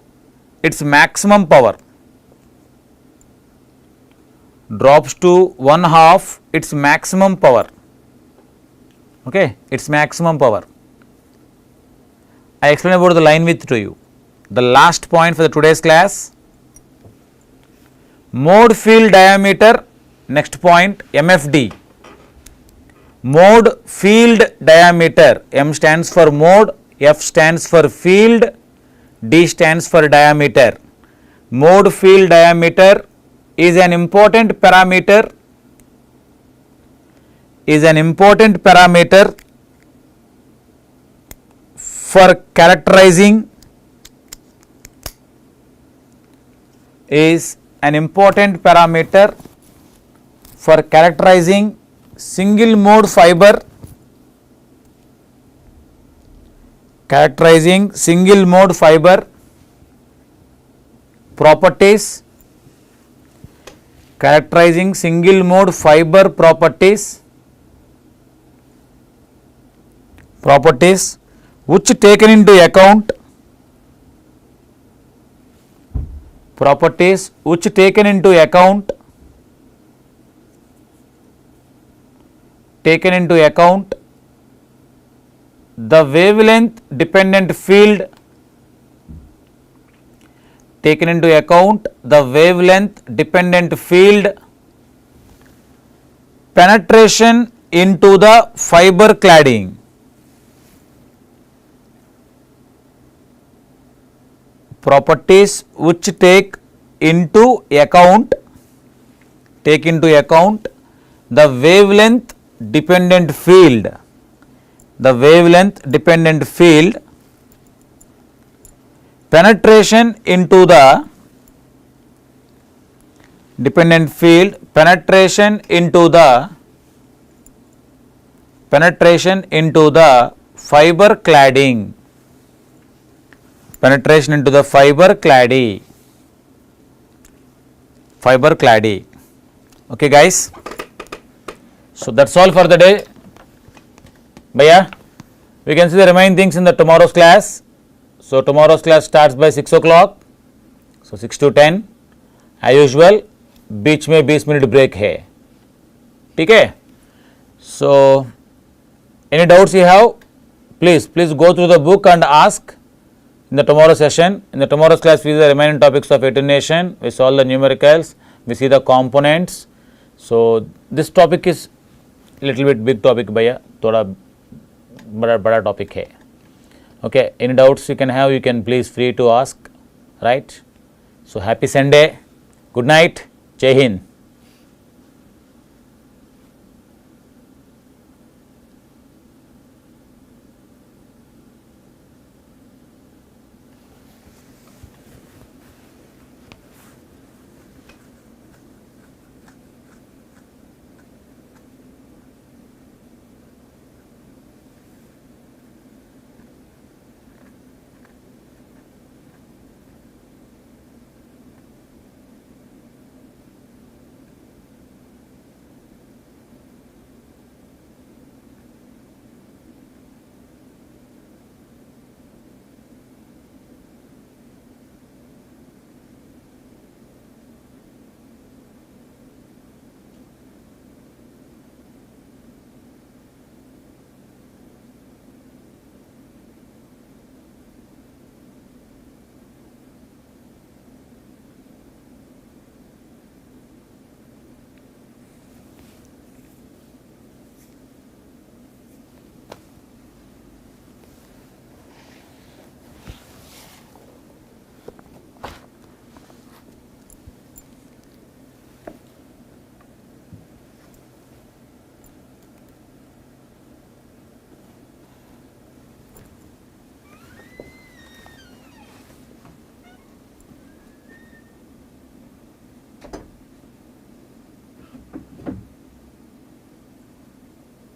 its maximum power, drops to 1/2 its maximum power, okay, its maximum power. I explained about the line width to you. The last point for the today's class, mode field diameter, next point MFD. Mode field diameter, M stands for mode, F stands for field, D stands for diameter. Mode field diameter is an important parameter, for characterizing, single mode fiber, properties, which taken into account, the wavelength dependent field, penetration into the fiber cladding, properties which take into account the wavelength dependent field, penetration into the fiber cladding, okay guys. So that's all for the day. Bhaiya, we can see the remaining things in the tomorrow's class. So tomorrow's class starts by 6 o'clock. So 6 to 10 as usual, बीच में 20 minute break है, ठीक है. So any doubts you have, please go through the book and ask in the tomorrow session. In the tomorrow's class we see the remaining topics of attenuation, we solve the numericals, we see the components. So this topic is little bit big topic भैया, थोड़ा बड़ा topic है. Okay, any doubts you can have, you can please free to ask, right? So happy Sunday, good night, Jai Hind.